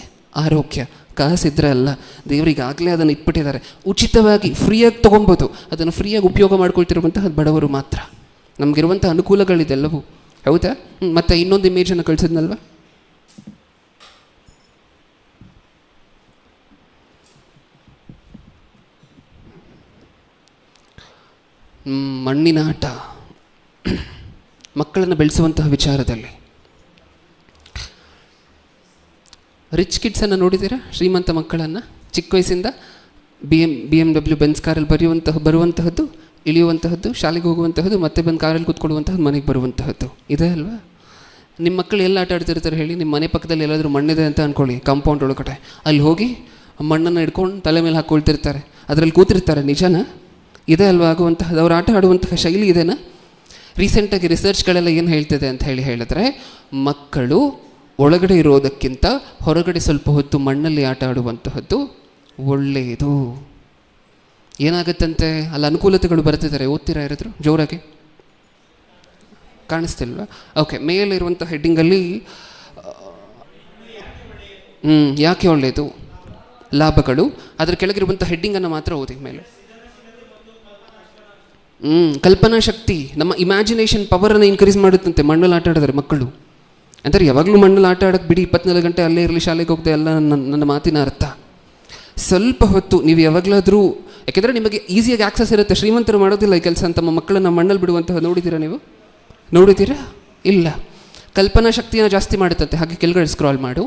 ಆರೋಗ್ಯ, ಕಾಸಿದ್ರೆ ಅಲ್ಲ. ದೇವರಿಗಾಗಲೇ ಅದನ್ನು ಇಟ್ಬಿಟ್ಟಿದ್ದಾರೆ. ಉಚಿತವಾಗಿ ಫ್ರೀಯಾಗಿ ತೊಗೊಬೋದು. ಅದನ್ನು ಫ್ರೀಯಾಗಿ ಉಪಯೋಗ ಮಾಡ್ಕೊಳ್ತಿರುವಂತಹ ಬಡವರು ಮಾತ್ರ. ನಮಗಿರುವಂಥ ಅನುಕೂಲಗಳಿದೆಲ್ಲವೂ. ಹೌದಾ? ಮತ್ತು ಇನ್ನೊಂದು ಇಮೇಜನ್ನು ಕಳಿಸಿದ್ನಲ್ವ, ಮಣ್ಣಿನ ಆಟ, ಮಕ್ಕಳನ್ನು ಬೆಳೆಸುವಂತಹ ವಿಚಾರದಲ್ಲಿ. ರಿಚ್ ಕಿಡ್ಸನ್ನು ನೋಡಿದ್ದೀರಾ? ಶ್ರೀಮಂತ ಮಕ್ಕಳನ್ನು ಚಿಕ್ಕ ವಯಸ್ಸಿಂದ BMW ಬೆನ್ಸ್ ಕಾರಲ್ಲಿ ಬರುವಂತಹದ್ದು, ಇಳಿಯುವಂತಹದ್ದು, ಶಾಲೆಗೆ ಹೋಗುವಂತಹದ್ದು, ಮತ್ತೆ ಬಂದು ಕಾರಲ್ಲಿ ಕೂತ್ಕೊಳ್ಳುವಂತಹದ್ದು, ಮನೆಗೆ ಬರುವಂತಹದ್ದು ಇದೆ ಅಲ್ವಾ? ನಿಮ್ಮ ಮಕ್ಕಳು ಎಲ್ಲ ಆಟ ಆಡ್ತಿರ್ತಾರೆ ಹೇಳಿ? ನಿಮ್ಮ ಮನೆ ಪಕ್ಕದಲ್ಲಿ ಎಲ್ಲಾದರೂ ಮಣ್ಣಿದೆ ಅಂತ ಅಂದ್ಕೊಳ್ಳಿ, ಕಾಂಪೌಂಡ್ ಒಳಗಡೆ, ಅಲ್ಲಿ ಹೋಗಿ ಮಣ್ಣನ್ನು ಹಿಡ್ಕೊಂಡು ತಲೆ ಮೇಲೆ ಹಾಕ್ಕೊಳ್ತಿರ್ತಾರೆ, ಅದರಲ್ಲಿ ಕೂತಿರ್ತಾರೆ. ನಿಜನಾ? ಇದೆ ಅಲ್ವಾ ಆಗುವಂತಹದ್ದು? ಅವ್ರು ಆಟ ಆಡುವಂತಹ ಶೈಲಿ ಇದೆನಾ? ರೀಸೆಂಟಾಗಿ ರಿಸರ್ಚ್ಗಳೆಲ್ಲ ಏನು ಹೇಳ್ತಿದೆ ಅಂತ ಹೇಳಿದ್ರೆ, ಮಕ್ಕಳು ಒಳಗಡೆ ಇರೋದಕ್ಕಿಂತ ಹೊರಗಡೆ ಸ್ವಲ್ಪ ಹೊತ್ತು ಮಣ್ಣಲ್ಲಿ ಆಟ ಆಡುವಂತಹದ್ದು ಒಳ್ಳೆಯದು. ಏನಾಗುತ್ತಂತೆ ಅಲ್ಲಿ ಅನುಕೂಲತೆಗಳು ಬರ್ತಿದ್ದಾರೆ. ಓದ್ತೀರಾ ಯಾರಾದರೂ ಜೋರಾಗಿ? ಕಾಣಿಸ್ತಿಲ್ವಾ? ಓಕೆ, ಮೇಲಿರುವಂಥ ಹೆಡ್ಡಿಂಗಲ್ಲಿ ಯಾಕೆ ಒಳ್ಳೆಯದು, ಲಾಭಗಳು, ಅದರ ಕೆಳಗಿರುವಂಥ ಹೆಡ್ಡಿಂಗನ್ನು ಮಾತ್ರ ಓದಿ ಮೇಲೆ. ಕಲ್ಪನಾ ಶಕ್ತಿ, ನಮ್ಮ ಇಮ್ಯಾಜಿನೇಷನ್ ಪವರನ್ನು ಇನ್ಕ್ರೀಸ್ ಮಾಡುತ್ತಂತೆ ಮಣ್ಣಲ್ಲಿ ಆಟ ಆಡಿದ್ರೆ ಮಕ್ಕಳು. ಅಂದರೆ ಯಾವಾಗಲೂ ಮಣ್ಣಲ್ಲಿ ಆಟ ಆಡೋಕ್ಕೆ ಬಿಡಿ, 24 ಗಂಟೆ ಅಲ್ಲೇ ಇರಲಿ, ಶಾಲೆಗೆ ಹೋಗದೆ, ಎಲ್ಲ ನನ್ನ ಮಾತಿನ ಅರ್ಥ. ಸ್ವಲ್ಪ ಹೊತ್ತು ನೀವು ಯಾವಾಗಲಾದರೂ, ಯಾಕೆಂದರೆ ನಿಮಗೆ ಈಸಿಯಾಗಿ ಆಕ್ಸೆಸ್ ಇರುತ್ತೆ. ಶ್ರೀಮಂತರು ಮಾಡೋದಿಲ್ಲ ಈ ಕೆಲಸ. ತಮ್ಮ ಮಕ್ಕಳನ್ನು ಮಣ್ಣಲ್ಲಿ ಬಿಡುವಂತಹ ನೋಡಿದ್ದೀರಾ ನೀವು? ನೋಡಿದ್ದೀರಾ? ಇಲ್ಲ. ಕಲ್ಪನಾ ಶಕ್ತಿಯನ್ನು ಜಾಸ್ತಿ ಮಾಡುತ್ತಂತೆ. ಹಾಗೆ ಕೆಳಗಡೆ ಸ್ಕ್ರಾಲ್ ಮಾಡು.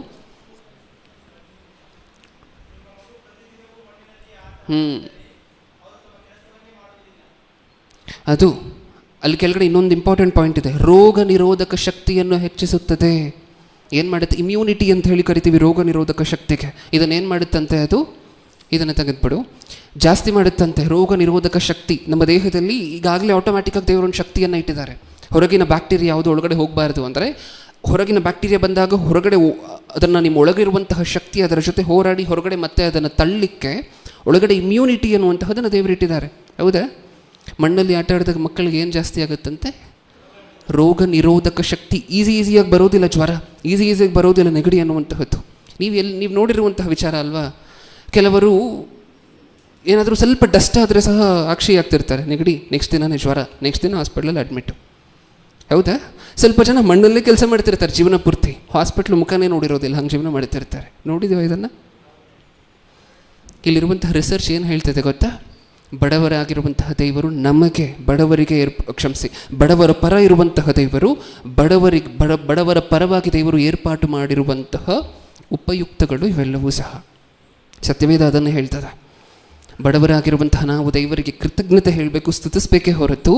ಅದು ಅಲ್ಲಿ ಕೆಳಗಡೆ ಇನ್ನೊಂದು ಇಂಪಾರ್ಟೆಂಟ್ ಪಾಯಿಂಟ್ ಇದೆ. ರೋಗ ನಿರೋಧಕ ಶಕ್ತಿಯನ್ನು ಹೆಚ್ಚಿಸುತ್ತದೆ. ಏನು ಮಾಡುತ್ತೆ? ಇಮ್ಯುನಿಟಿ ಅಂತ ಹೇಳಿ ಕರಿತೀವಿ ರೋಗ ನಿರೋಧಕ ಶಕ್ತಿಗೆ. ಇದನ್ನೇನು ಮಾಡುತ್ತಂತೆ? ಅದು ಇದನ್ನು ತೆಗೆದುಬಿಡು. ಜಾಸ್ತಿ ಮಾಡುತ್ತಂತೆ ರೋಗ ನಿರೋಧಕ ಶಕ್ತಿ ನಮ್ಮ ದೇಹದಲ್ಲಿ. ಈಗಾಗಲೇ ಆಟೋಮ್ಯಾಟಿಕ್ಕಾಗಿ ದೇವರೊಂದು ಶಕ್ತಿಯನ್ನು ಇಟ್ಟಿದ್ದಾರೆ. ಹೊರಗಿನ ಬ್ಯಾಕ್ಟೀರಿಯಾ ಯಾವುದು ಒಳಗಡೆ ಹೋಗಬಾರ್ದು ಅಂದರೆ, ಹೊರಗಿನ ಬ್ಯಾಕ್ಟೀರಿಯಾ ಬಂದಾಗ ಹೊರಗಡೆ ಅದನ್ನು ನಿಮ್ಮ ಒಳಗಿರುವಂತಹ ಶಕ್ತಿ ಅದರ ಜೊತೆ ಹೋರಾಡಿ ಹೊರಗಡೆ ಮತ್ತೆ ಅದನ್ನು ತಳ್ಳಲಿಕ್ಕೆ ಒಳಗಡೆ ಇಮ್ಯುನಿಟಿ ಅನ್ನುವಂತಹದನ್ನು ದೇವರಿಟ್ಟಿದ್ದಾರೆ. ಹೌದಾ? ಮಣ್ಣಲ್ಲಿ ಆಟ ಆಡಿದಾಗ ಮಕ್ಕಳಿಗೆ ಏನು ಜಾಸ್ತಿ ಆಗುತ್ತಂತೆ? ರೋಗ ನಿರೋಧಕ ಶಕ್ತಿ. ಈಸಿಯಾಗಿ ಬರೋದಿಲ್ಲ ಜ್ವರ, ಈಸಿಯಾಗಿ ಬರೋದಿಲ್ಲ ನೆಗಡಿ ಅನ್ನುವಂತಹದ್ದು. ನೀವು ನೋಡಿರುವಂತಹ ವಿಚಾರ ಅಲ್ವಾ? ಕೆಲವರು ಏನಾದರೂ ಸ್ವಲ್ಪ ಡಸ್ಟ್ ಆದರೆ ಸಹ ಆಕ್ಷಿ ಆಗ್ತಿರ್ತಾರೆ, ನೆಗಡಿ, ನೆಕ್ಸ್ಟ್ ದಿನನೇ ಜ್ವರ, ನೆಕ್ಸ್ಟ್ ದಿನ ಹಾಸ್ಪಿಟ್ಲಲ್ಲಿ ಅಡ್ಮಿಟ್ಟು. ಹೌದಾ? ಸ್ವಲ್ಪ ಜನ ಮಣ್ಣಲ್ಲೇ ಕೆಲಸ ಮಾಡ್ತಿರ್ತಾರೆ ಜೀವನ ಪೂರ್ತಿ, ಹಾಸ್ಪಿಟ್ಲ್ ಮುಖನೇ ನೋಡಿರೋದಿಲ್ಲ, ಹಂಗೆ ಜೀವನ ಮಾಡ್ತಿರ್ತಾರೆ. ನೋಡಿದ್ದೀವ ಇದನ್ನು? ಇಲ್ಲಿರುವಂತಹ ರಿಸರ್ಚ್ ಏನು ಹೇಳ್ತಿದೆ ಗೊತ್ತಾ? ಬಡವರಾಗಿರುವಂತಹ ದೇವರು ನಮಗೆ, ಬಡವರ ಪರ ಇರುವಂತಹ ದೇವರು, ಬಡವರ ಪರವಾಗಿ ದೇವರು ಏರ್ಪಾಟು ಮಾಡಿರುವಂತಹ ಉಪಯುಕ್ತಗಳು ಇವೆಲ್ಲವೂ ಸಹ. ಸತ್ಯವೇದ ಅದನ್ನು ಹೇಳ್ತದೆ. ಬಡವರಾಗಿರುವಂತಹ ನಾವು ದೇವರಿಗೆ ಕೃತಜ್ಞತೆ ಹೇಳಬೇಕು, ಸ್ತುತಿಸಬೇಕೇ ಹೊರತು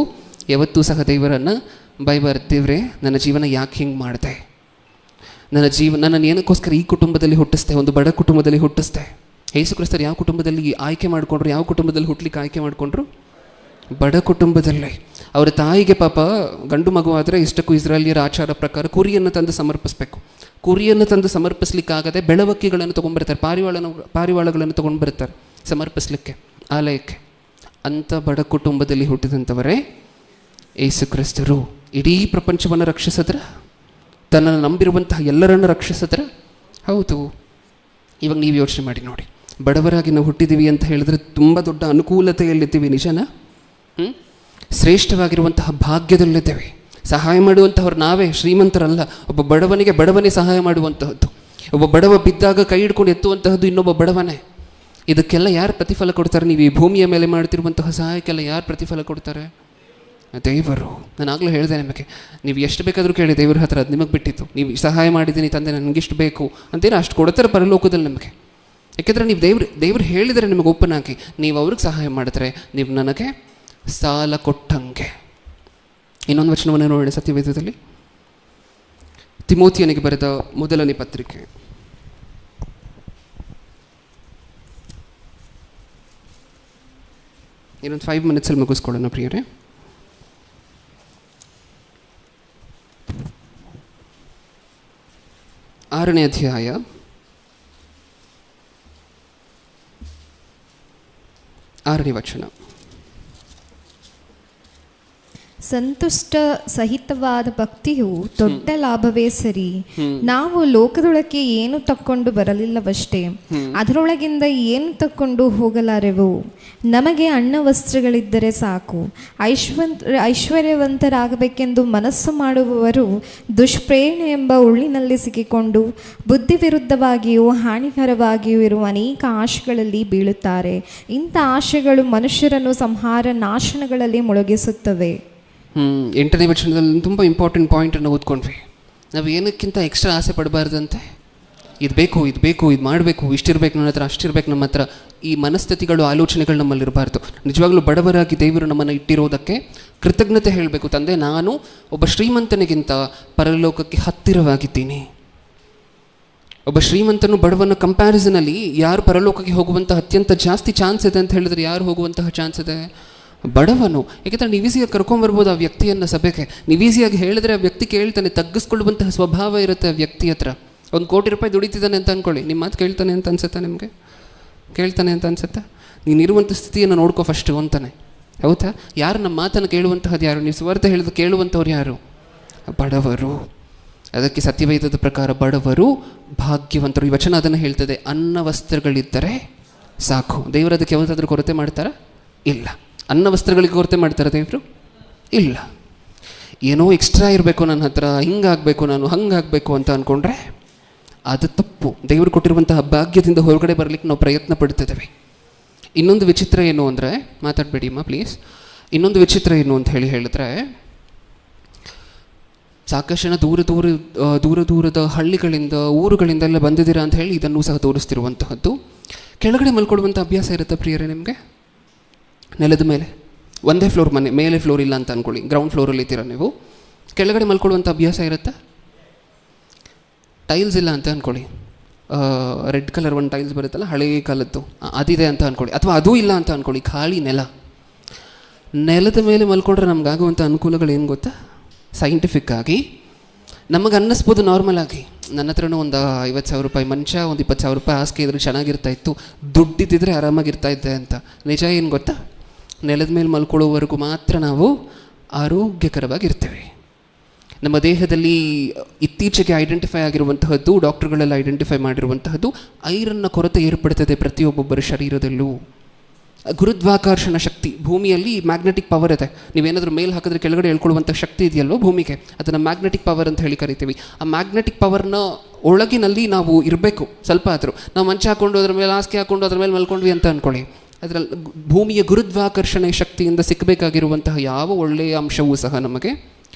ಯಾವತ್ತೂ ಸಹ ದೇವರನ್ನು ಬೈಬಾರ್ದು. ದೇವರೇ, ನನ್ನ ಜೀವನ ಯಾಕೆ ಹಿಂಗೆ ಮಾಡಿದೆ, ನನ್ನನ್ನು ಏನಕ್ಕೋಸ್ಕರ ಈ ಕುಟುಂಬದಲ್ಲಿ ಹುಟ್ಟಿಸ್ದೆ, ಒಂದು ಬಡ ಕುಟುಂಬದಲ್ಲಿ ಹುಟ್ಟಿಸ್ದೆ. ಯೇಸು ಕ್ರಿಸ್ತರು ಯಾವ ಕುಟುಂಬದಲ್ಲಿ ಆಯ್ಕೆ ಮಾಡಿಕೊಂಡ್ರು? ಯಾವ ಕುಟುಂಬದಲ್ಲಿ ಹುಟ್ಟಲಿಕ್ಕೆ ಆಯ್ಕೆ ಮಾಡಿಕೊಂಡ್ರು? ಬಡ ಕುಟುಂಬದಲ್ಲೇ. ಅವರ ತಾಯಿಗೆ ಪಾಪ ಗಂಡು ಮಗು ಆದರೆ ಇಷ್ಟಕ್ಕೂ ಇಸ್ರಾಯೇಲಿಯರ ಆಚಾರ ಪ್ರಕಾರ ಕುರಿಯನ್ನು ತಂದು ಸಮರ್ಪಿಸಬೇಕು. ಕುರಿಯನ್ನು ತಂದು ಸಮರ್ಪಿಸ್ಲಿಕ್ಕಾಗದೆ ಬೆಳವಕ್ಕಿಗಳನ್ನು ತೊಗೊಂಡ್ಬರ್ತಾರೆ, ಪಾರಿವಾಳಗಳನ್ನು ತೊಗೊಂಡ್ಬರ್ತಾರೆ ಸಮರ್ಪಿಸ್ಲಿಕ್ಕೆ ಆಲಯಕ್ಕೆ. ಅಂಥ ಬಡ ಕುಟುಂಬದಲ್ಲಿ ಹುಟ್ಟಿದಂಥವರೇ ಯೇಸು ಕ್ರಿಸ್ತರು. ಇಡೀ ಪ್ರಪಂಚವನ್ನು ರಕ್ಷಿಸಿದ್ರ, ತನ್ನನ್ನು ನಂಬಿರುವಂತಹ ಎಲ್ಲರನ್ನು ರಕ್ಷಿಸಿದ್ರ? ಹೌದು. ಇವಾಗ ನೀವು ಯೋಚನೆ ಮಾಡಿ ನೋಡಿ, ಬಡವರಾಗಿ ನಾವು ಹುಟ್ಟಿದ್ದೀವಿ ಅಂತ ಹೇಳಿದ್ರೆ ತುಂಬ ದೊಡ್ಡ ಅನುಕೂಲತೆಯಲ್ಲಿದ್ದೀವಿ. ನಿಜನಾ? ಶ್ರೇಷ್ಠವಾಗಿರುವಂತಹ ಭಾಗ್ಯದಲ್ಲಿದ್ದೇವೆ. ಸಹಾಯ ಮಾಡುವಂಥವ್ರು ನಾವೇ, ಶ್ರೀಮಂತರಲ್ಲ. ಒಬ್ಬ ಬಡವನೇ ಸಹಾಯ ಮಾಡುವಂತಹದ್ದು. ಒಬ್ಬ ಬಡವ ಬಿದ್ದಾಗ ಕೈ ಹಿಡ್ಕೊಂಡು ಎತ್ತುವಂತಹದ್ದು ಇನ್ನೊಬ್ಬ ಬಡವನೇ. ಇದಕ್ಕೆಲ್ಲ ಯಾರು ಪ್ರತಿಫಲ ಕೊಡ್ತಾರೆ? ನೀವು ಈ ಭೂಮಿಯ ಮೇಲೆ ಮಾಡ್ತಿರುವಂತಹ ಸಹಾಯಕ್ಕೆಲ್ಲ ಯಾರು ಪ್ರತಿಫಲ ಕೊಡ್ತಾರೆ? ದೇವರು. ನಾನು ಆಗಲೂ ಹೇಳಿದೆ ನಿಮಗೆ, ನೀವು ಎಷ್ಟು ಬೇಕಾದರೂ ಕೇಳಿ ದೇವರ ಹತ್ರ, ಅದು ನಿಮಗೆ ಬಿಟ್ಟಿತ್ತು. ನೀವು ಸಹಾಯ ಮಾಡಿದ್ದೀನಿ ತಂದೆ, ನನಗಿಷ್ಟು ಬೇಕು ಅಂತೇನು ಅಷ್ಟು ಕೊಡ್ತಾರೆ ಪರಲೋಕದಲ್ಲಿ ನಮಗೆ. ಯಾಕೆಂದರೆ ನೀವು ದೇವ್ರು ಹೇಳಿದರೆ ನಿಮಗೆ ಓಪನ್ ಆಗಿ, ನೀವು ಅವ್ರಿಗೆ ಸಹಾಯ ಮಾಡಿದ್ರೆ ನೀವು ನನಗೆ ಸಾಲ ಕೊಟ್ಟಂಗೆ. ಇನ್ನೊಂದು ವಚನವನ್ನು ನೋಡೋಣ ಸತ್ಯವೇದದಲ್ಲಿ. ತಿಮೋತಿಯನಿಗೆ ಬರೆದ ಮೊದಲನೇ ಪತ್ರಿಕೆ, ಇನ್ನೊಂದು 5 ಮಿನಿಟ್ಸಲ್ಲಿ ಮುಗಿಸ್ಕೊಳ್ಳೋಣ ಪ್ರಿಯರೇ. ಆರನೇ ಅಧ್ಯಾಯ 6ನೇ ವಚನ. ಸಂತುಷ್ಟ ಸಹಿತವಾದ ಭಕ್ತಿಯು ದೊಡ್ಡ ಲಾಭವೇ ಸರಿ. ನಾವು ಲೋಕದೊಳಕ್ಕೆ ಏನು ತಕ್ಕೊಂಡು ಬರಲಿಲ್ಲವಷ್ಟೇ, ಅದರೊಳಗಿಂದ ಏನು ತಕ್ಕೊಂಡು ಹೋಗಲಾರೆವು. ನಮಗೆ ಅನ್ನ ವಸ್ತ್ರಗಳಿದ್ದರೆ ಸಾಕು. ಐಶ್ವರ್ಯವಂತರಾಗಬೇಕೆಂದು ಮನಸ್ಸು ಮಾಡುವವರು ದುಷ್ಪ್ರೇರಣೆ ಎಂಬ ಉಳ್ಳಿನಲ್ಲಿ ಸಿಕ್ಕಿಕೊಂಡು ಬುದ್ಧಿ ವಿರುದ್ಧವಾಗಿಯೂ ಹಾನಿಕರವಾಗಿಯೂ ಇರುವ ಅನೇಕ ಆಶೆಗಳಲ್ಲಿ ಬೀಳುತ್ತಾರೆ. ಇಂಥ ಆಶೆಗಳು ಮನುಷ್ಯರನ್ನು ಸಂಹಾರ ನಾಶನಗಳಲ್ಲಿ ಮುಳುಗಿಸುತ್ತವೆ. 8ನೇ ವಚನದಲ್ಲಿ ತುಂಬ ಇಂಪಾರ್ಟೆಂಟ್ ಪಾಯಿಂಟನ್ನು ಓದ್ಕೊಂಡ್ವಿ. ನಾವು ಏನಕ್ಕಿಂತ ಎಕ್ಸ್ಟ್ರಾ ಆಸೆ ಪಡಬಾರ್ದಂತೆ? ಇದು ಬೇಕು, ಇದು ಬೇಕು, ಇದು ಮಾಡಬೇಕು, ಇಷ್ಟಿರಬೇಕು ನನ್ನ ಹತ್ರ, ಅಷ್ಟಿರ್ಬೇಕು ನಮ್ಮ ಹತ್ರ, ಈ ಮನಸ್ಥಿತಿಗಳು, ಆಲೋಚನೆಗಳು ನಮ್ಮಲ್ಲಿ ಇರಬಾರ್ದು. ನಿಜವಾಗ್ಲೂ ಬಡವರಾಗಿ ದೇವರು ನಮ್ಮನ್ನು ಇಟ್ಟಿರೋದಕ್ಕೆ ಕೃತಜ್ಞತೆ ಹೇಳಬೇಕು. ತಂದೆ, ನಾನು ಒಬ್ಬ ಶ್ರೀಮಂತನಿಗಿಂತ ಪರಲೋಕಕ್ಕೆ ಹತ್ತಿರವಾಗಿದ್ದೀನಿ. ಒಬ್ಬ ಶ್ರೀಮಂತನು ಬಡವನ ಕಂಪ್ಯಾರಿಸನಲ್ಲಿ ಯಾರು ಪರಲೋಕಕ್ಕೆ ಹೋಗುವಂಥ ಅತ್ಯಂತ ಜಾಸ್ತಿ ಚಾನ್ಸ್ ಇದೆ ಅಂತ ಹೇಳಿದ್ರೆ ಯಾರು ಹೋಗುವಂತಹ ಚಾನ್ಸ್ ಇದೆ? ಬಡವನು. ಯಾಕೆಂದರೆ ನೀವು ಈಸಿಯಾಗಿ ಕರ್ಕೊಂಬರ್ಬೋದು ಆ ವ್ಯಕ್ತಿಯನ್ನು ಸಭೆಗೆ. ನೀವು ಈಸಿಯಾಗಿ ಹೇಳಿದ್ರೆ ಆ ವ್ಯಕ್ತಿ ಕೇಳ್ತಾನೆ, ತಗ್ಗಿಸ್ಕೊಳ್ಳುವಂತಹ ಸ್ವಭಾವ ಇರುತ್ತೆ ಆ ವ್ಯಕ್ತಿ ಹತ್ರ. 1 ಕೋಟಿ ರೂಪಾಯಿ ದುಡಿತಿದ್ದಾನೆ ಅಂತ ಅಂದ್ಕೊಳ್ಳಿ, ನಿಮ್ಮ ಮಾತು ಕೇಳ್ತಾನೆ ಅಂತ ಅನ್ಸುತ್ತಾ? ನಿಮಗೆ ಕೇಳ್ತಾನೆ ಅಂತ ಅನ್ಸುತ್ತಾ? ನೀನಿರುವಂಥ ಸ್ಥಿತಿಯನ್ನು ನೋಡ್ಕೋ ಫಸ್ಟು ಅಂತಾನೆ. ಹೌದಾ? ಯಾರು ನಮ್ಮ ಮಾತನ್ನು ಕೇಳುವಂತಹದ್ದು ಯಾರು? ನೀವು ಸುವಾರ್ತೆ ಹೇಳಿದ ಕೇಳುವಂಥವ್ರು ಯಾರು? ಬಡವರು. ಅದಕ್ಕೆ ಸತ್ಯವೇದದ ಪ್ರಕಾರ ಬಡವರು ಭಾಗ್ಯವಂತರು. ಈ ವಚನ ಅದನ್ನು ಹೇಳ್ತದೆ, ಅನ್ನ ವಸ್ತ್ರಗಳಿದ್ದರೆ ಸಾಕು. ದೇವರು ಅದಕ್ಕೆ ಯಾವತ್ತಾದ್ರೂ ಕೊರತೆ ಮಾಡ್ತಾರಾ? ಇಲ್ಲ. ಅನ್ನ ವಸ್ತ್ರಗಳಿಗೆ ಕೊರತೆ ಮಾಡ್ತಾರೆ ದೇವರು? ಇಲ್ಲ. ಏನೋ ಎಕ್ಸ್ಟ್ರಾ ಇರಬೇಕು ನನ್ನ ಹತ್ರ, ಹಿಂಗಾಗಬೇಕು, ನಾನು ಹಂಗಾಗಬೇಕು ಅಂತ ಅಂದ್ಕೊಂಡ್ರೆ ಅದು ತಪ್ಪು. ದೇವರು ಕೊಟ್ಟಿರುವಂತಹ ಭಾಗ್ಯದಿಂದ ಹೊರಗಡೆ ಬರಲಿಕ್ಕೆ ನಾವು ಪ್ರಯತ್ನ ಪಡ್ತಿದ್ದೇವೆ. ಇನ್ನೊಂದು ವಿಚಿತ್ರ ಏನು ಅಂದರೆ, ಮಾತಾಡಬೇಡಿ ಅಮ್ಮ ಪ್ಲೀಸ್. ಇನ್ನೊಂದು ವಿಚಿತ್ರ ಏನು ಅಂತ ಹೇಳಿದ್ರೆ, ಸಾಕಷ್ಟು ಜನ ದೂರದ ಹಳ್ಳಿಗಳಿಂದ, ಊರುಗಳಿಂದೆಲ್ಲ ಬಂದಿದ್ದೀರಾ ಅಂತ ಹೇಳಿ ಇದನ್ನು ಸಹ ತೋರಿಸ್ತಿರುವಂತಹದ್ದು. ಕೆಳಗಡೆ ಮಲ್ಕೊಳ್ಳುವಂಥ ಅಭ್ಯಾಸ ಇರುತ್ತೆ ಪ್ರಿಯರೇ ನಿಮಗೆ? ನೆಲದ ಮೇಲೆ ಒಂದೇ ಫ್ಲೋರ್ ಮನೆ, ಮೇಲೆ ಫ್ಲೋರ್ ಇಲ್ಲ ಅಂತ ಅಂದ್ಕೊಳ್ಳಿ, ಗ್ರೌಂಡ್ ಫ್ಲೋರಲ್ಲಿ ಇದ್ದೀರಾ ನೀವು, ಕೆಳಗಡೆ ಮಲ್ಕೊಳ್ಳುವಂಥ ಅಭ್ಯಾಸ ಇರುತ್ತೆ. ಟೈಲ್ಸ್ ಇಲ್ಲ ಅಂತ ಅಂದ್ಕೊಳ್ಳಿ, ರೆಡ್ ಕಲರ್ ಒಂದು ಟೈಲ್ಸ್ ಬರುತ್ತಲ್ಲ ಹಳೇ ಕಾಲದ್ದು, ಅದಿದೆ ಅಂತ ಅಂದ್ಕೊಳ್ಳಿ. ಅಥವಾ ಅದೂ ಇಲ್ಲ ಅಂತ ಅಂದ್ಕೊಳ್ಳಿ, ಖಾಲಿ ನೆಲ. ನೆಲದ ಮೇಲೆ ಮಲ್ಕೊಂಡ್ರೆ ನಮಗಾಗುವಂಥ ಅನುಕೂಲಗಳೇನು ಗೊತ್ತಾ? ಸೈಂಟಿಫಿಕ್ ಆಗಿ ನಮಗೆ ಅನ್ನಿಸ್ಬೋದು ನಾರ್ಮಲ್ ಆಗಿ, ನನ್ನ ಹತ್ರನೂ ಒಂದು 50,000 ರೂಪಾಯಿ ಮಂಚ, ಒಂದು 20,000 ರೂಪಾಯಿ ಹಾಸಿಗೆ ಇದ್ರೆ ಚೆನ್ನಾಗಿರ್ತಾ ಇತ್ತು, ದುಡ್ಡಿದ್ದಿದ್ರೆ ಆರಾಮಾಗಿರ್ತಾ ಇದ್ದೆ ಅಂತ. ನಿಜ ಏನು ಗೊತ್ತಾ? ನೆಲದ ಮೇಲೆ ಮಲ್ಕೊಳ್ಳೋವರೆಗೂ ಮಾತ್ರ ನಾವು ಆರೋಗ್ಯಕರವಾಗಿರ್ತೇವೆ. ನಮ್ಮ ದೇಹದಲ್ಲಿ ಇತ್ತೀಚೆಗೆ ಐಡೆಂಟಿಫೈ ಆಗಿರುವಂತಹದ್ದು, ಡಾಕ್ಟರ್ಗಳೆಲ್ಲ ಐಡೆಂಟಿಫೈ ಮಾಡಿರುವಂತಹದ್ದು, ಐರನ್ನ ಕೊರತೆ ಏರ್ಪಡ್ತದೆ ಪ್ರತಿಯೊಬ್ಬೊಬ್ಬರ ಶರೀರದಲ್ಲೂ. ಗುರುತ್ವಾಕರ್ಷಣ ಶಕ್ತಿ, ಭೂಮಿಯಲ್ಲಿ ಮ್ಯಾಗ್ನೆಟಿಕ್ ಪವರ್ ಇದೆ. ನೀವೇನಾದರೂ ಮೇಲೆ ಹಾಕಿದ್ರೆ ಕೆಳಗಡೆ ಹೇಳ್ಕೊಳ್ಳುವಂಥ ಶಕ್ತಿ ಇದೆಯಲ್ವ ಭೂಮಿಗೆ, ಅದನ್ನು ಮ್ಯಾಗ್ನೆಟಿಕ್ ಪವರ್ ಅಂತ ಹೇಳಿ ಕರಿತೀವಿ. ಆ ಮ್ಯಾಗ್ನೆಟಿಕ್ ಪವರ್ನ ಒಳಗಿನಲ್ಲಿ ನಾವು ಇರಬೇಕು. ಸ್ವಲ್ಪ ಆದರೂ ನಾವು ಮಂಚ ಹಾಕ್ಕೊಂಡು ಅದ್ರ ಮೇಲೆ ಹಾಸಿಗೆ ಹಾಕ್ಕೊಂಡು ಅದ್ರ ಮೇಲೆ ಮಲ್ಕೊಂಡ್ವಿ ಅಂತ ಅಂದ್ಕೊಳ್ಳಿ, ಅದರಲ್ಲಿ ಭೂಮಿಯ ಗುರುತ್ವಾಕರ್ಷಣೆ ಶಕ್ತಿಯಿಂದ ಸಿಕ್ಕಬೇಕಾಗಿರುವಂತಹ ಯಾವ ಒಳ್ಳೆಯ ಅಂಶವೂ ಸಹ ನಮಗೆ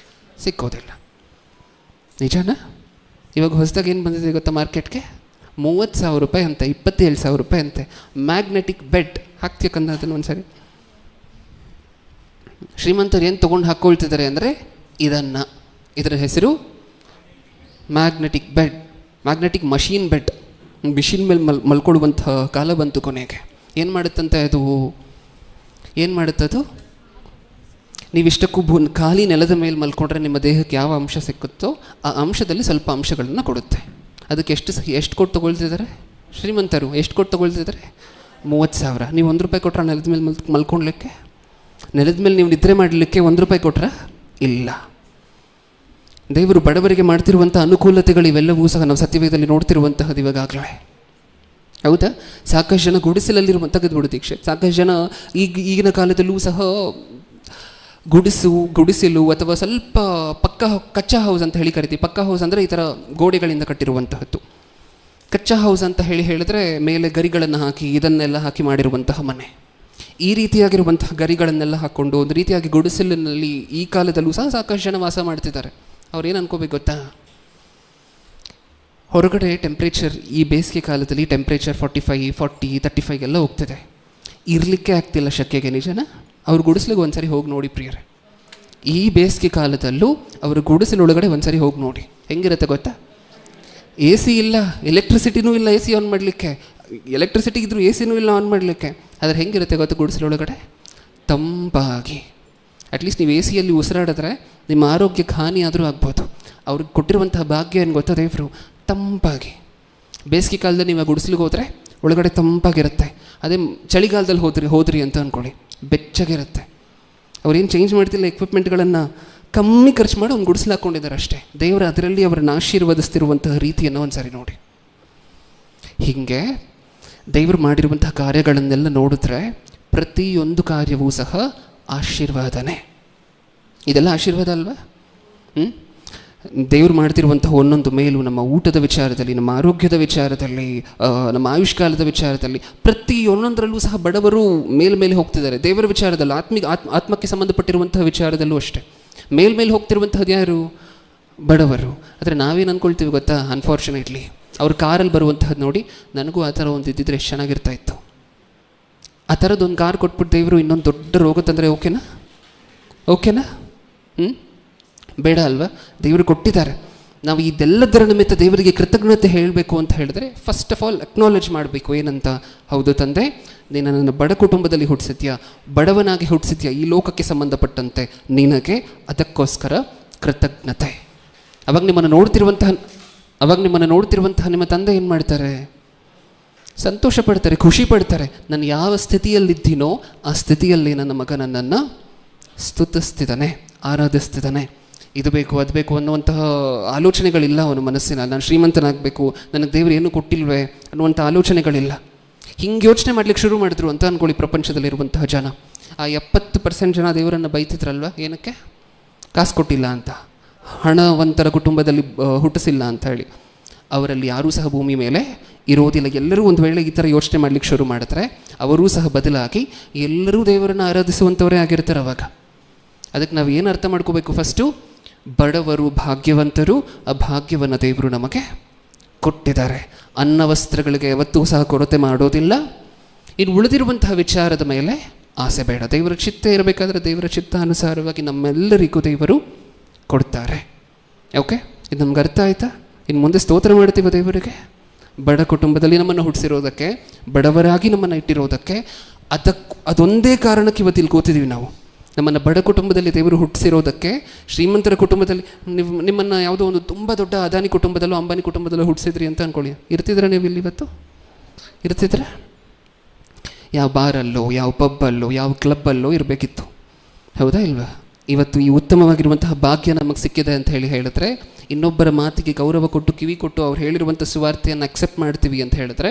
ಸಿಕ್ಕೋದಿಲ್ಲ. ನಿಜನಾ? ಇವಾಗ ಹೊಸದಾಗಿ ಏನು ಬಂದಿದೆ ಗೊತ್ತಾ ಮಾರ್ಕೆಟ್ಗೆ? 30,000 ರೂಪಾಯಿ ಅಂತೆ, 27,000 ರೂಪಾಯಿ ಅಂತೆ ಮ್ಯಾಗ್ನೆಟಿಕ್ ಬೆಡ್. ಹಾಕ್ತಿಯಕ್ಕಂದ್ರೆ ಅದನ್ನು ಒಂದ್ಸರಿ. ಶ್ರೀಮಂತರು ಏನು ತೊಗೊಂಡು ಹಾಕ್ಕೊಳ್ತಿದ್ದಾರೆ ಅಂದರೆ ಇದರ ಹೆಸರು magnetic bed, magnetic machine bed. Machine ಮೇಲೆ ಮಲ್ಕೊಳ್ಳುವಂಥ ಕಾಲ ಬಂತು ಕೊನೆಗೆ. ಏನು ಮಾಡುತ್ತಂತೆ ಅದು? ಏನು ಮಾಡುತ್ತದು? ನೀವಿಷ್ಟಕ್ಕೂ ಖಾಲಿ ನೆಲದ ಮೇಲೆ ಮಲ್ಕೊಂಡ್ರೆ ನಿಮ್ಮ ದೇಹಕ್ಕೆ ಯಾವ ಅಂಶ ಸಿಕ್ಕುತ್ತೋ ಆ ಅಂಶದಲ್ಲಿ ಸ್ವಲ್ಪ ಅಂಶಗಳನ್ನು ಕೊಡುತ್ತೆ. ಅದಕ್ಕೆ ಎಷ್ಟು ಕೊಟ್ಟು ತೊಗೊಳ್ತಿದ್ದಾರೆ ಶ್ರೀಮಂತರು? ಎಷ್ಟು ಕೊಟ್ಟು ತೊಗೊಳ್ತಿದ್ದಾರೆ? 30,000. ನೀವು 1 ರೂಪಾಯಿ ಕೊಟ್ರ ನೆಲದ ಮೇಲೆ ಮಲ್ಕೊಳ್ಲಿಕ್ಕೆ? ನೆಲದ ಮೇಲೆ ನೀವು ನಿದ್ರೆ ಮಾಡಲಿಕ್ಕೆ 1 ರೂಪಾಯಿ ಕೊಟ್ರ? ಇಲ್ಲ. ದೇವರು ಬಡವರಿಗೆ ಮಾಡ್ತಿರುವಂಥ ಅನುಕೂಲತೆಗಳು ಇವೆಲ್ಲವೂ ಸಹ ನಾವು ಸತ್ಯವೇದದಲ್ಲಿ ನೋಡ್ತಿರುವಂತಹದ್ದು ಇವಾಗಲೇ. ಹೌದಾ? ಸಾಕಷ್ಟು ಜನ ಗುಡಿಸಲಲ್ಲಿರುವ ತೆಗೆದುಬಿಡು ದೀಕ್ಷೆ. ಸಾಕಷ್ಟು ಜನ ಈಗಿನ ಕಾಲದಲ್ಲೂ ಸಹ ಗುಡಿಸಲು ಅಥವಾ ಸ್ವಲ್ಪ ಕಚ್ಚಾ ಹೌಸ್ ಅಂತ ಹೇಳಿ ಕರಿತೀವಿ. ಪಕ್ಕಾ ಹೌಸ್ ಅಂದರೆ ಈ ಥರ ಗೋಡೆಗಳಿಂದ ಕಟ್ಟಿರುವಂತಹದ್ದು. ಕಚ್ಚಾ ಹೌಸ್ ಅಂತ ಹೇಳಿದ್ರೆ ಮೇಲೆ ಗರಿಗಳನ್ನು ಹಾಕಿ ಇದನ್ನೆಲ್ಲ ಹಾಕಿ ಮಾಡಿರುವಂತಹ ಮನೆ. ಈ ರೀತಿಯಾಗಿರುವಂತಹ ಗರಿಗಳನ್ನೆಲ್ಲ ಹಾಕ್ಕೊಂಡು ಒಂದು ರೀತಿಯಾಗಿ ಗುಡಿಸಲಿನಲ್ಲಿ ಈ ಕಾಲದಲ್ಲೂ ಸಹ ಸಾಕಷ್ಟು ಜನ ವಾಸ ಮಾಡ್ತಿದ್ದಾರೆ. ಅವ್ರೇನು ಅನ್ಕೋಬೇಕು ಗೊತ್ತಾ? ಹೊರಗಡೆ ಟೆಂಪ್ರೇಚರ್ ಈ ಬೇಸಿಗೆ ಕಾಲದಲ್ಲಿ ಟೆಂಪ್ರೇಚರ್ 45, 40, 35 ಎಲ್ಲ ಹೋಗ್ತಿದೆ. ಇರಲಿಕ್ಕೆ ಆಗ್ತಿಲ್ಲ ಶೆಕೆಗೆ. ನಿಜನಾ? ಅವ್ರು ಗುಡಿಸ್ಲಿಗೆ ಒಂದ್ಸರಿ ಹೋಗಿ ನೋಡಿ ಪ್ರಿಯರೇ. ಈ ಬೇಸಿಗೆ ಕಾಲದಲ್ಲೂ ಅವರು ಗುಡಿಸಲೊಳಗಡೆ ಒಂದ್ಸರಿ ಹೋಗಿ ನೋಡಿ ಹೆಂಗಿರುತ್ತೆ ಗೊತ್ತಾ? ಎ ಸಿ ಇಲ್ಲ, ಎಲೆಕ್ಟ್ರಿಸಿಟಿನೂ ಇಲ್ಲ ಎ ಸಿ ಆನ್ ಮಾಡಲಿಕ್ಕೆ. ಎಲೆಕ್ಟ್ರಿಸಿಟಿ ಇದ್ರೂ ಎ ಸಿನೂ ಇಲ್ಲ ಆನ್ ಮಾಡಲಿಕ್ಕೆ. ಆದರೆ ಹೆಂಗಿರುತ್ತೆ ಗೊತ್ತಾ ಗುಡಿಸಲೊಳಗಡೆ? ತಂಪಾಗಿ. ಅಟ್ಲೀಸ್ಟ್ ನೀವು ಎ ಸಿಯಲ್ಲಿ ಉಸಿರಾಡಿದ್ರೆ ನಿಮ್ಮ ಆರೋಗ್ಯಕ್ಕೆ ಹಾನಿ ಆದರೂ ಆಗ್ಬೋದು. ಅವ್ರಿಗೆ ಕೊಟ್ಟಿರುವಂತಹ ಭಾಗ್ಯ ಏನು ಗೊತ್ತಾ ದೇವರು? ತಂಪಾಗಿ. ಬೇಸಿಗೆ ಕಾಲದಲ್ಲಿ ನೀವು ಗುಡಿಸ್ಲಿಗೆ ಹೋದರೆ ಒಳಗಡೆ ತಂಪಾಗಿರುತ್ತೆ. ಅದೇ ಚಳಿಗಾಲದಲ್ಲಿ ಹೋದ್ರಿ ಅಂತ ಅಂದ್ಕೊಳ್ಳಿ, ಬೆಚ್ಚಗಿರುತ್ತೆ. ಅವ್ರೇನು ಚೇಂಜ್ ಮಾಡ್ತಿಲ್ಲ, ಎಕ್ವಿಪ್ಮೆಂಟ್ಗಳನ್ನು ಕಮ್ಮಿ ಖರ್ಚು ಮಾಡಿ ಒಂದು ಗುಡಿಸಲು ಹಾಕ್ಕೊಂಡಿದ್ದಾರೆ ಅಷ್ಟೇ. ದೇವರು ಅದರಲ್ಲಿ ಅವರನ್ನು ಆಶೀರ್ವದಿಸ್ತಿರುವಂತಹ ರೀತಿಯನ್ನು ಒಂದು ಸಾರಿ ನೋಡಿ. ಹೀಗೆ ದೇವರು ಮಾಡಿರುವಂತಹ ಕಾರ್ಯಗಳನ್ನೆಲ್ಲ ನೋಡಿದ್ರೆ ಪ್ರತಿಯೊಂದು ಕಾರ್ಯವೂ ಸಹ ಆಶೀರ್ವಾದನೇ. ಇದೆಲ್ಲ ಆಶೀರ್ವಾದ ಅಲ್ವಾ? ದೇವರು ಮಾಡ್ತಿರುವಂತಹ ಒಂದೊಂದು ಮೇಲೂ ನಮ್ಮ ಊಟದ ವಿಚಾರದಲ್ಲಿ, ನಮ್ಮ ಆರೋಗ್ಯದ ವಿಚಾರದಲ್ಲಿ, ನಮ್ಮ ಆಯುಷ್ಕಾಲದ ವಿಚಾರದಲ್ಲಿ, ಪ್ರತಿಯೊಂದರಲ್ಲೂ ಸಹ ಬಡವರು ಮೇಲೆ ಹೋಗ್ತಿದ್ದಾರೆ. ದೇವರ ವಿಚಾರದಲ್ಲಿ, ಆತ್ಮಕ್ಕೆ ಸಂಬಂಧಪಟ್ಟಿರುವಂತಹ ವಿಚಾರದಲ್ಲೂ ಅಷ್ಟೇ ಮೇಲ್ಮೇಲೆ ಹೋಗ್ತಿರುವಂತಹದ್ದು ಯಾರು? ಬಡವರು. ಆದರೆ ನಾವೇನು ಅಂದ್ಕೊಳ್ತೀವಿ ಗೊತ್ತಾ? ಅನ್ಫಾರ್ಚುನೇಟ್ಲಿ ಅವ್ರ ಕಾರಲ್ಲಿ ಬರುವಂತಹದ್ದು ನೋಡಿ, ನನಗೂ ಆ ಥರ ಒಂದು ಇದ್ದಿದ್ರೆ ಎಷ್ಟು ಚೆನ್ನಾಗಿರ್ತಾ ಇತ್ತು. ಆ ಥರದ್ದೊಂದು ಕಾರ್ ಕೊಟ್ಬಿಟ್ಟು ದೇವರು ಇನ್ನೊಂದು ದೊಡ್ಡ ರೋಗ ತಂದರೆ ಓಕೆನಾ? ಬೇಡ ಅಲ್ವಾ? ದೇವರು ಕೊಟ್ಟಿದ್ದಾರೆ. ನಾವು ಇದೆಲ್ಲದರ ನಿಮಿತ್ತ ದೇವರಿಗೆ ಕೃತಜ್ಞತೆ ಹೇಳಬೇಕು ಅಂತ ಹೇಳಿದ್ರೆ ಫಸ್ಟ್ ಆಫ್ ಆಲ್ ಅಕ್ನಾಲೆಜ್ ಮಾಡಬೇಕು. ಏನಂತ? ಹೌದು ತಂದೆ, ನೀನು ನನ್ನ ಬಡ ಕುಟುಂಬದಲ್ಲಿ ಹುಟ್ಟಿಸಿದ್ಯಾ, ಬಡವನಾಗಿ ಹುಟ್ಟಿಸಿದ್ಯಾ, ಈ ಲೋಕಕ್ಕೆ ಸಂಬಂಧಪಟ್ಟಂತೆ ನಿನಗೆ, ಅದಕ್ಕೋಸ್ಕರ ಕೃತಜ್ಞತೆ. ಅವಾಗ ನಿಮ್ಮನ್ನು ನೋಡ್ತಿರುವಂತಹ ನಿಮ್ಮ ತಂದೆ ಏನು ಮಾಡ್ತಾರೆ? ಸಂತೋಷ ಪಡ್ತಾರೆ, ಖುಷಿ ಪಡ್ತಾರೆ. ನಾನು ಯಾವ ಸ್ಥಿತಿಯಲ್ಲಿದ್ದೀನೋ ಆ ಸ್ಥಿತಿಯಲ್ಲಿ ನನ್ನ ಮಗ ನನ್ನನ್ನು ಸ್ತುತಿಸ್ತಿದ್ದಾನೆ, ಆರಾಧಿಸ್ತಿದ್ದಾನೆ. ಇದು ಬೇಕು ಅದು ಬೇಕು ಅನ್ನುವಂತಹ ಆಲೋಚನೆಗಳಿಲ್ಲ ಅವನ ಮನಸ್ಸಿನಲ್ಲಿ. ನಾನು ಶ್ರೀಮಂತನಾಗಬೇಕು, ನನಗೆ ದೇವರು ಏನೂ ಕೊಟ್ಟಿಲ್ವೇ ಅನ್ನುವಂಥ ಆಲೋಚನೆಗಳಿಲ್ಲ. ಹಿಂಗೆ ಯೋಚನೆ ಮಾಡ್ಲಿಕ್ಕೆ ಶುರು ಮಾಡಿದ್ರು ಅಂತ ಅಂದ್ಕೊಳ್ಳಿ ಪ್ರಪಂಚದಲ್ಲಿರುವಂತಹ ಜನ. ಆ 70% ಜನ ದೇವರನ್ನು ಬೈತಿದ್ರಲ್ವ, ಏನಕ್ಕೆ? ಕಾಸು ಕೊಟ್ಟಿಲ್ಲ ಅಂತ, ಹಣವಂತರ ಕುಟುಂಬದಲ್ಲಿ ಹುಟ್ಟಿಸಿಲ್ಲ ಅಂತ ಹೇಳಿ. ಅವರಲ್ಲಿ ಯಾರೂ ಸಹ ಭೂಮಿ ಮೇಲೆ ಇರೋದಿಲ್ಲ. ಎಲ್ಲರೂ ಒಂದು ವೇಳೆ ಈ ಥರ ಯೋಚನೆ ಮಾಡಲಿಕ್ಕೆ ಶುರು ಮಾಡಿದ್ರೆ ಅವರೂ ಸಹ ಬದಲಾಗಿ ಎಲ್ಲರೂ ದೇವರನ್ನು ಆರಾಧಿಸುವಂಥವರೇ ಆಗಿರ್ತಾರೆ ಅವಾಗ. ಅದಕ್ಕೆ ನಾವು ಏನು ಅರ್ಥ ಮಾಡ್ಕೋಬೇಕು? ಫಸ್ಟು ಬಡವರು ಭಾಗ್ಯವಂತರು, ಆ ಭಾಗ್ಯವನ್ನು ದೇವರು ನಮಗೆ ಕೊಟ್ಟಿದ್ದಾರೆ. ಅನ್ನ ವಸ್ತ್ರಗಳಿಗೆ ಯಾವತ್ತೂ ಸಹ ಕೊರತೆ ಮಾಡೋದಿಲ್ಲ. ಇನ್ನು ಉಳಿದಿರುವಂತಹ ವಿಚಾರದ ಮೇಲೆ ಆಸೆ ಬೇಡ. ದೇವರ ಚಿತ್ತ ಇರಬೇಕಾದ್ರೆ ದೇವರ ಚಿತ್ತಾನುಸಾರವಾಗಿ ನಮ್ಮೆಲ್ಲರಿಗೂ ದೇವರು ಕೊಡ್ತಾರೆ. ಓಕೆ, ಇದು ನಮ್ಗೆ ಅರ್ಥ ಆಯಿತಾ? ಇನ್ನು ಮುಂದೆ ಸ್ತೋತ್ರ ಮಾಡ್ತೀವಿ ದೇವರಿಗೆ. ಬಡ ಕುಟುಂಬದಲ್ಲಿ ನಮ್ಮನ್ನು ಹುಟ್ಟಿಸಿರೋದಕ್ಕೆ, ಬಡವರಾಗಿ ನಮ್ಮನ್ನು ಇಟ್ಟಿರೋದಕ್ಕೆ, ಅದೊಂದೇ ಕಾರಣಕ್ಕೆ ಇವತ್ತು ಇಲ್ಲಿ ಕೂತಿದ್ದೀವಿ ನಾವು. ನಮ್ಮನ್ನು ಬಡ ಕುಟುಂಬದಲ್ಲಿ ದೇವರು ಹುಟ್ಟಿಸಿರೋದಕ್ಕೆ, ಶ್ರೀಮಂತರ ಕುಟುಂಬದಲ್ಲಿ ನಿಮ್ಮನ್ನು ಯಾವುದೋ ಒಂದು ತುಂಬ ದೊಡ್ಡ ಅದಾನಿ ಕುಟುಂಬದಲ್ಲೋ ಅಂಬಾನಿ ಕುಟುಂಬದಲ್ಲೋ ಹುಟ್ಟಿಸಿದ್ರಿ ಅಂತ ಅಂದ್ಕೊಳ್ಳಿ. ಇರ್ತಿದ್ರೆ ನೀವು ಇಲ್ಲಿ ಇವತ್ತು? ಇರ್ತಿದ್ರೆ ಯಾವ ಬಾರಲ್ಲೋ, ಯಾವ ಪಬ್ಬಲ್ಲೋ, ಯಾವ ಕ್ಲಬ್ಬಲ್ಲೋ ಇರಬೇಕಿತ್ತು. ಹೌದಾ ಇಲ್ವಾ? ಇವತ್ತು ಈ ಉತ್ತಮವಾಗಿರುವಂತಹ ಭಾಗ್ಯ ನಮಗೆ ಸಿಕ್ಕಿದೆ ಅಂತ ಹೇಳಿದ್ರೆ, ಇನ್ನೊಬ್ಬರ ಮಾತಿಗೆ ಗೌರವ ಕೊಟ್ಟು ಕಿವಿ ಕೊಟ್ಟು ಅವ್ರು ಹೇಳಿರುವಂಥ ಸುವಾರ್ತೆಯನ್ನು ಅಕ್ಸೆಪ್ಟ್ ಮಾಡ್ತೀವಿ ಅಂತ ಹೇಳಿದ್ರೆ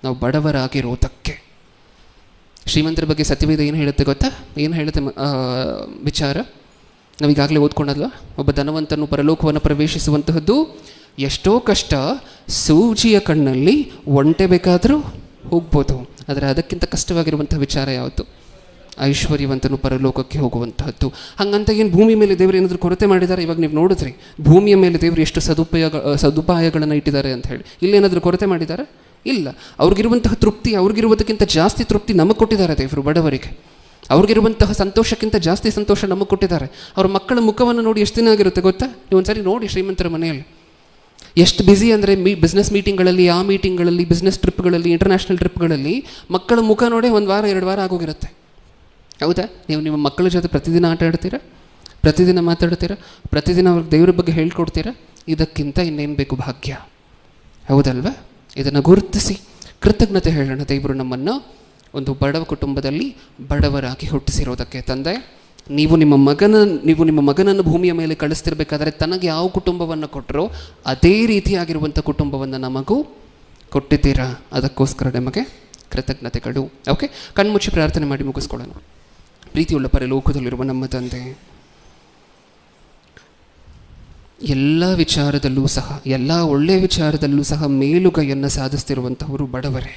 ನಾವು ಬಡವರಾಗಿರೋದಕ್ಕೆ. ಶ್ರೀಮಂತರ ಬಗ್ಗೆ ಸತ್ಯವೇದ ಏನು ಹೇಳುತ್ತೆ ಗೊತ್ತಾ? ಏನು ಹೇಳುತ್ತೆ ವಿಚಾರ? ನಾವೀಗಾಗಲೇ ಓದ್ಕೊಂಡಲ್ವ, ಒಬ್ಬ ಧನವಂತನು ಪರಲೋಕವನ್ನು ಪ್ರವೇಶಿಸುವಂತಹದ್ದು ಎಷ್ಟೋ ಕಷ್ಟ, ಸೂಜಿಯ ಕಣ್ಣಲ್ಲಿ ಒಂಟೆ ಬೇಕಾದರೂ ಹೋಗ್ಬೋದು. ಆದರೆ ಅದಕ್ಕಿಂತ ಕಷ್ಟವಾಗಿರುವಂಥ ವಿಚಾರ ಯಾವುದು? ಐಶ್ವರ್ಯವಂತನು ಪರಲೋಕಕ್ಕೆ ಹೋಗುವಂತಹದ್ದು. ಹಾಗಂತ ಏನು ಭೂಮಿ ಮೇಲೆ ದೇವರು ಏನಾದರೂ ಕೊರತೆ ಮಾಡಿದ್ದಾರೆ? ಇವಾಗ ನೀವು ನೋಡಿದ್ರಿ ಭೂಮಿಯ ಮೇಲೆ ದೇವರು ಎಷ್ಟು ಸದುಪಾಯಗಳನ್ನು ಇಟ್ಟಿದ್ದಾರೆ ಅಂತ ಹೇಳಿ. ಇಲ್ಲೇನಾದರೂ ಕೊರತೆ ಮಾಡಿದ್ದಾರೆ? ಇಲ್ಲ. ಅವ್ರಿಗಿರುವಂತಹ ತೃಪ್ತಿ, ಅವ್ರಿಗಿರುವುದಕ್ಕಿಂತ ಜಾಸ್ತಿ ತೃಪ್ತಿ ನಮಗೆ ಕೊಟ್ಟಿದ್ದಾರೆ ದೇವರು. ಬಡವರಿಗೆ ಅವ್ರಿಗಿರುವಂತಹ ಸಂತೋಷಕ್ಕಿಂತ ಜಾಸ್ತಿ ಸಂತೋಷ ನಮಗೆ ಕೊಟ್ಟಿದ್ದಾರೆ. ಅವ್ರ ಮಕ್ಕಳ ಮುಖವನ್ನು ನೋಡಿ ಎಷ್ಟು ದಿನ ಆಗಿರುತ್ತೆ ಗೊತ್ತಾ? ನೀವು ಒಂದ್ಸರಿ ನೋಡಿ ಶ್ರೀಮಂತರ ಮನೆಯಲ್ಲಿ ಎಷ್ಟು ಬ್ಯುಸಿ ಅಂದರೆ, ಬಿಸ್ನೆಸ್ ಮೀಟಿಂಗ್ಗಳಲ್ಲಿ, ಆ ಮೀಟಿಂಗ್ಗಳಲ್ಲಿ, ಬಿಸ್ನೆಸ್ ಟ್ರಿಪ್ಗಳಲ್ಲಿ, ಇಂಟರ್ನ್ಯಾಷನಲ್ ಟ್ರಿಪ್ಗಳಲ್ಲಿ ಮಕ್ಕಳ ಮುಖ ನೋಡಿ 1 ವಾರ 2 ವಾರ ಆಗೋಗಿರುತ್ತೆ. ಹೌದಾ? ನೀವು ನಿಮ್ಮ ಮಕ್ಕಳ ಜೊತೆ ಪ್ರತಿದಿನ ಆಟ ಆಡ್ತೀರಾ, ಪ್ರತಿದಿನ ಮಾತಾಡ್ತೀರಾ, ಪ್ರತಿದಿನ ಅವ್ರಿಗೆ ದೇವರ ಬಗ್ಗೆ ಹೇಳ್ಕೊಡ್ತೀರಾ. ಇದಕ್ಕಿಂತ ಇನ್ನೇನು ಬೇಕು ಭಾಗ್ಯ? ಹೌದಲ್ವಾ? ಇದನ್ನು ಗುರುತಿಸಿ ಕೃತಜ್ಞತೆ ಹೇಳೋಣ. ದೇವರು ನಮ್ಮನ್ನು ಒಂದು ಬಡವ ಕುಟುಂಬದಲ್ಲಿ ಬಡವರಾಗಿ ಹುಟ್ಟಿಸಿರೋದಕ್ಕೆ. ತಂದೆ, ನೀವು ನಿಮ್ಮ ಮಗನನ್ನು ಭೂಮಿಯ ಮೇಲೆ ಕಳಿಸ್ತಿರ್ಬೇಕಾದ್ರೆ ತನಗೆ ಯಾವ ಕುಟುಂಬವನ್ನು ಕೊಟ್ಟರೋ ಅದೇ ರೀತಿಯಾಗಿರುವಂಥ ಕುಟುಂಬವನ್ನು ನಮಗೂ ಕೊಟ್ಟಿದ್ದೀರಾ. ಅದಕ್ಕೋಸ್ಕರ ನಿಮಗೆ ಕೃತಜ್ಞತೆಗಳು. ಓಕೆ, ಕಣ್ಮುಚ್ಚಿ ಪ್ರಾರ್ಥನೆ ಮಾಡಿ ಮುಗಿಸ್ಕೊಳ್ಳೋಣ. ಪ್ರೀತಿಯುಳ್ಳ ಪರಲೋಕದಲ್ಲಿರುವ ನಮ್ಮ ತಂದೆ, ಎಲ್ಲ ವಿಚಾರದಲ್ಲೂ ಸಹ, ಎಲ್ಲ ಒಳ್ಳೆಯ ವಿಚಾರದಲ್ಲೂ ಸಹ ಮೇಲುಗೈಯನ್ನು ಸಾಧಿಸ್ತಿರುವಂಥವರು ಬಡವರೇ.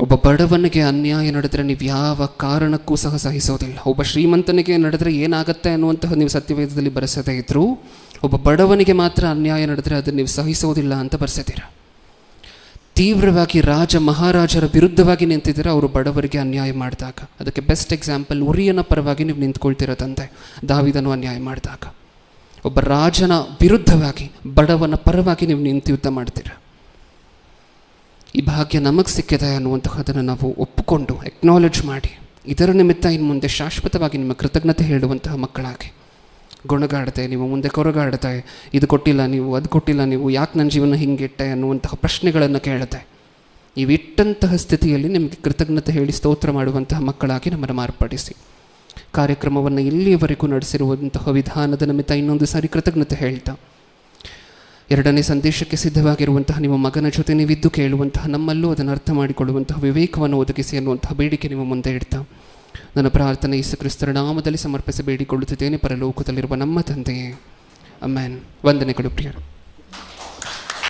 ಒಬ್ಬ ಬಡವನಿಗೆ ಅನ್ಯಾಯ ನಡೆದರೆ ನೀವು ಯಾವ ಕಾರಣಕ್ಕೂ ಸಹ ಸಹಿಸೋದಿಲ್ಲ. ಒಬ್ಬ ಶ್ರೀಮಂತನಿಗೆ ನಡೆದರೆ ಏನಾಗತ್ತೆ ಅನ್ನುವಂತಹ ನೀವು ಸತ್ಯವೇದದಲ್ಲಿ ಬರೆಸದೇ ಇದ್ದರೂ, ಒಬ್ಬ ಬಡವನಿಗೆ ಮಾತ್ರ ಅನ್ಯಾಯ ನಡೆದರೆ ಅದನ್ನು ನೀವು ಸಹಿಸೋದಿಲ್ಲ ಅಂತ ಬರೆಸಿದ್ದೀರ. ತೀವ್ರವಾಗಿ ರಾಜ ಮಹಾರಾಜರ ವಿರುದ್ಧವಾಗಿ ನಿಂತಿದ್ದೀರ ಅವರು ಬಡವರಿಗೆ ಅನ್ಯಾಯ ಮಾಡಿದಾಗ. ಅದಕ್ಕೆ ಬೆಸ್ಟ್ ಎಕ್ಸಾಂಪಲ್ ಉರಿಯನ ಪರವಾಗಿ ನೀವು ನಿಂತ್ಕೊಳ್ತಿರೋ ತಂದೆ. ದಾವೀದನು ಅನ್ಯಾಯ ಮಾಡಿದಾಗ ಒಬ್ಬ ರಾಜನ ವಿರುದ್ಧವಾಗಿ, ಬಡವನ ಪರವಾಗಿ ನೀವು ನಿಂತು ಯುದ್ಧ ಮಾಡ್ತೀರ. ಈ ಭಾಗ್ಯ ನಮಗೆ ಸಿಕ್ಕಿದೆ ಅನ್ನುವಂತಹದನ್ನು ನಾವು ಒಪ್ಪಿಕೊಂಡು ಎಕ್ನಾಲೆಜ್ ಮಾಡಿ, ಇದರ ನಿಮಿತ್ತ ಇನ್ನು ಮುಂದೆ ಶಾಶ್ವತವಾಗಿ ನಿಮ್ಮ ಕೃತಜ್ಞತೆ ಹೇಳುವಂತಹ ಮಕ್ಕಳಾಗಿ ಗೊಣಗಾಡದೆ, ನೀವು ಮುಂದೆ ಕೊರಗಾಡದೆ, ಇದು ಕೊಟ್ಟಿಲ್ಲ ನೀವು, ಅದು ಕೊಟ್ಟಿಲ್ಲ ನೀವು, ಯಾಕೆ ನನ್ನ ಜೀವನ ಹಿಂಗಿಟ್ಟೆ ಅನ್ನುವಂತಹ ಪ್ರಶ್ನೆಗಳನ್ನು ಕೇಳದೆ, ನೀವು ಇಟ್ಟಂತಹ ಸ್ಥಿತಿಯಲ್ಲಿ ನಿಮಗೆ ಕೃತಜ್ಞತೆ ಹೇಳಿ ಸ್ತೋತ್ರ ಮಾಡುವಂತಹ ಮಕ್ಕಳಾಗಿ ನಮ್ಮನ್ನು ಮಾರ್ಪಡಿಸಿ. ಕಾರ್ಯಕ್ರಮವನ್ನು ಇಲ್ಲಿಯವರೆಗೂ ನಡೆಸಿರುವಂತಹ ವಿಧಾನದ ನಿಮಿತ್ತ ಇನ್ನೊಂದು ಸಾರಿ ಕೃತಜ್ಞತೆ ಹೇಳ್ತಾ, 2ನೇ ಸಂದೇಶಕ್ಕೆ ಸಿದ್ಧವಾಗಿರುವಂತಹ ನಿಮ್ಮ ಮಗನ ಜೊತೆ ನೀವಿದ್ದು ಕೇಳುವಂತಹ ನಮ್ಮಲ್ಲೂ ಅದನ್ನು ಅರ್ಥ ಮಾಡಿಕೊಳ್ಳುವಂತಹ ವಿವೇಕವನ್ನು ಒದಗಿಸಿ ಅನ್ನುವಂತಹ ಬೇಡಿಕೆ ನಿಮ್ಮ ಮುಂದೆ ಇಡ್ತಾ, ನನ್ನ ಪ್ರಾರ್ಥನೆ ಯೇಸು ಕ್ರಿಸ್ತರ ನಾಮದಲ್ಲಿ ಸಮರ್ಪಿಸಿ ಬೇಡಿಕೊಳ್ಳುತ್ತಿದ್ದೇನೆ ಪರಲೋಕದಲ್ಲಿರುವ ನಮ್ಮ ತಂದೆಯೇ. ಆಮೆನ್. ವಂದನೆಗಳು ಪ್ರಿಯರು.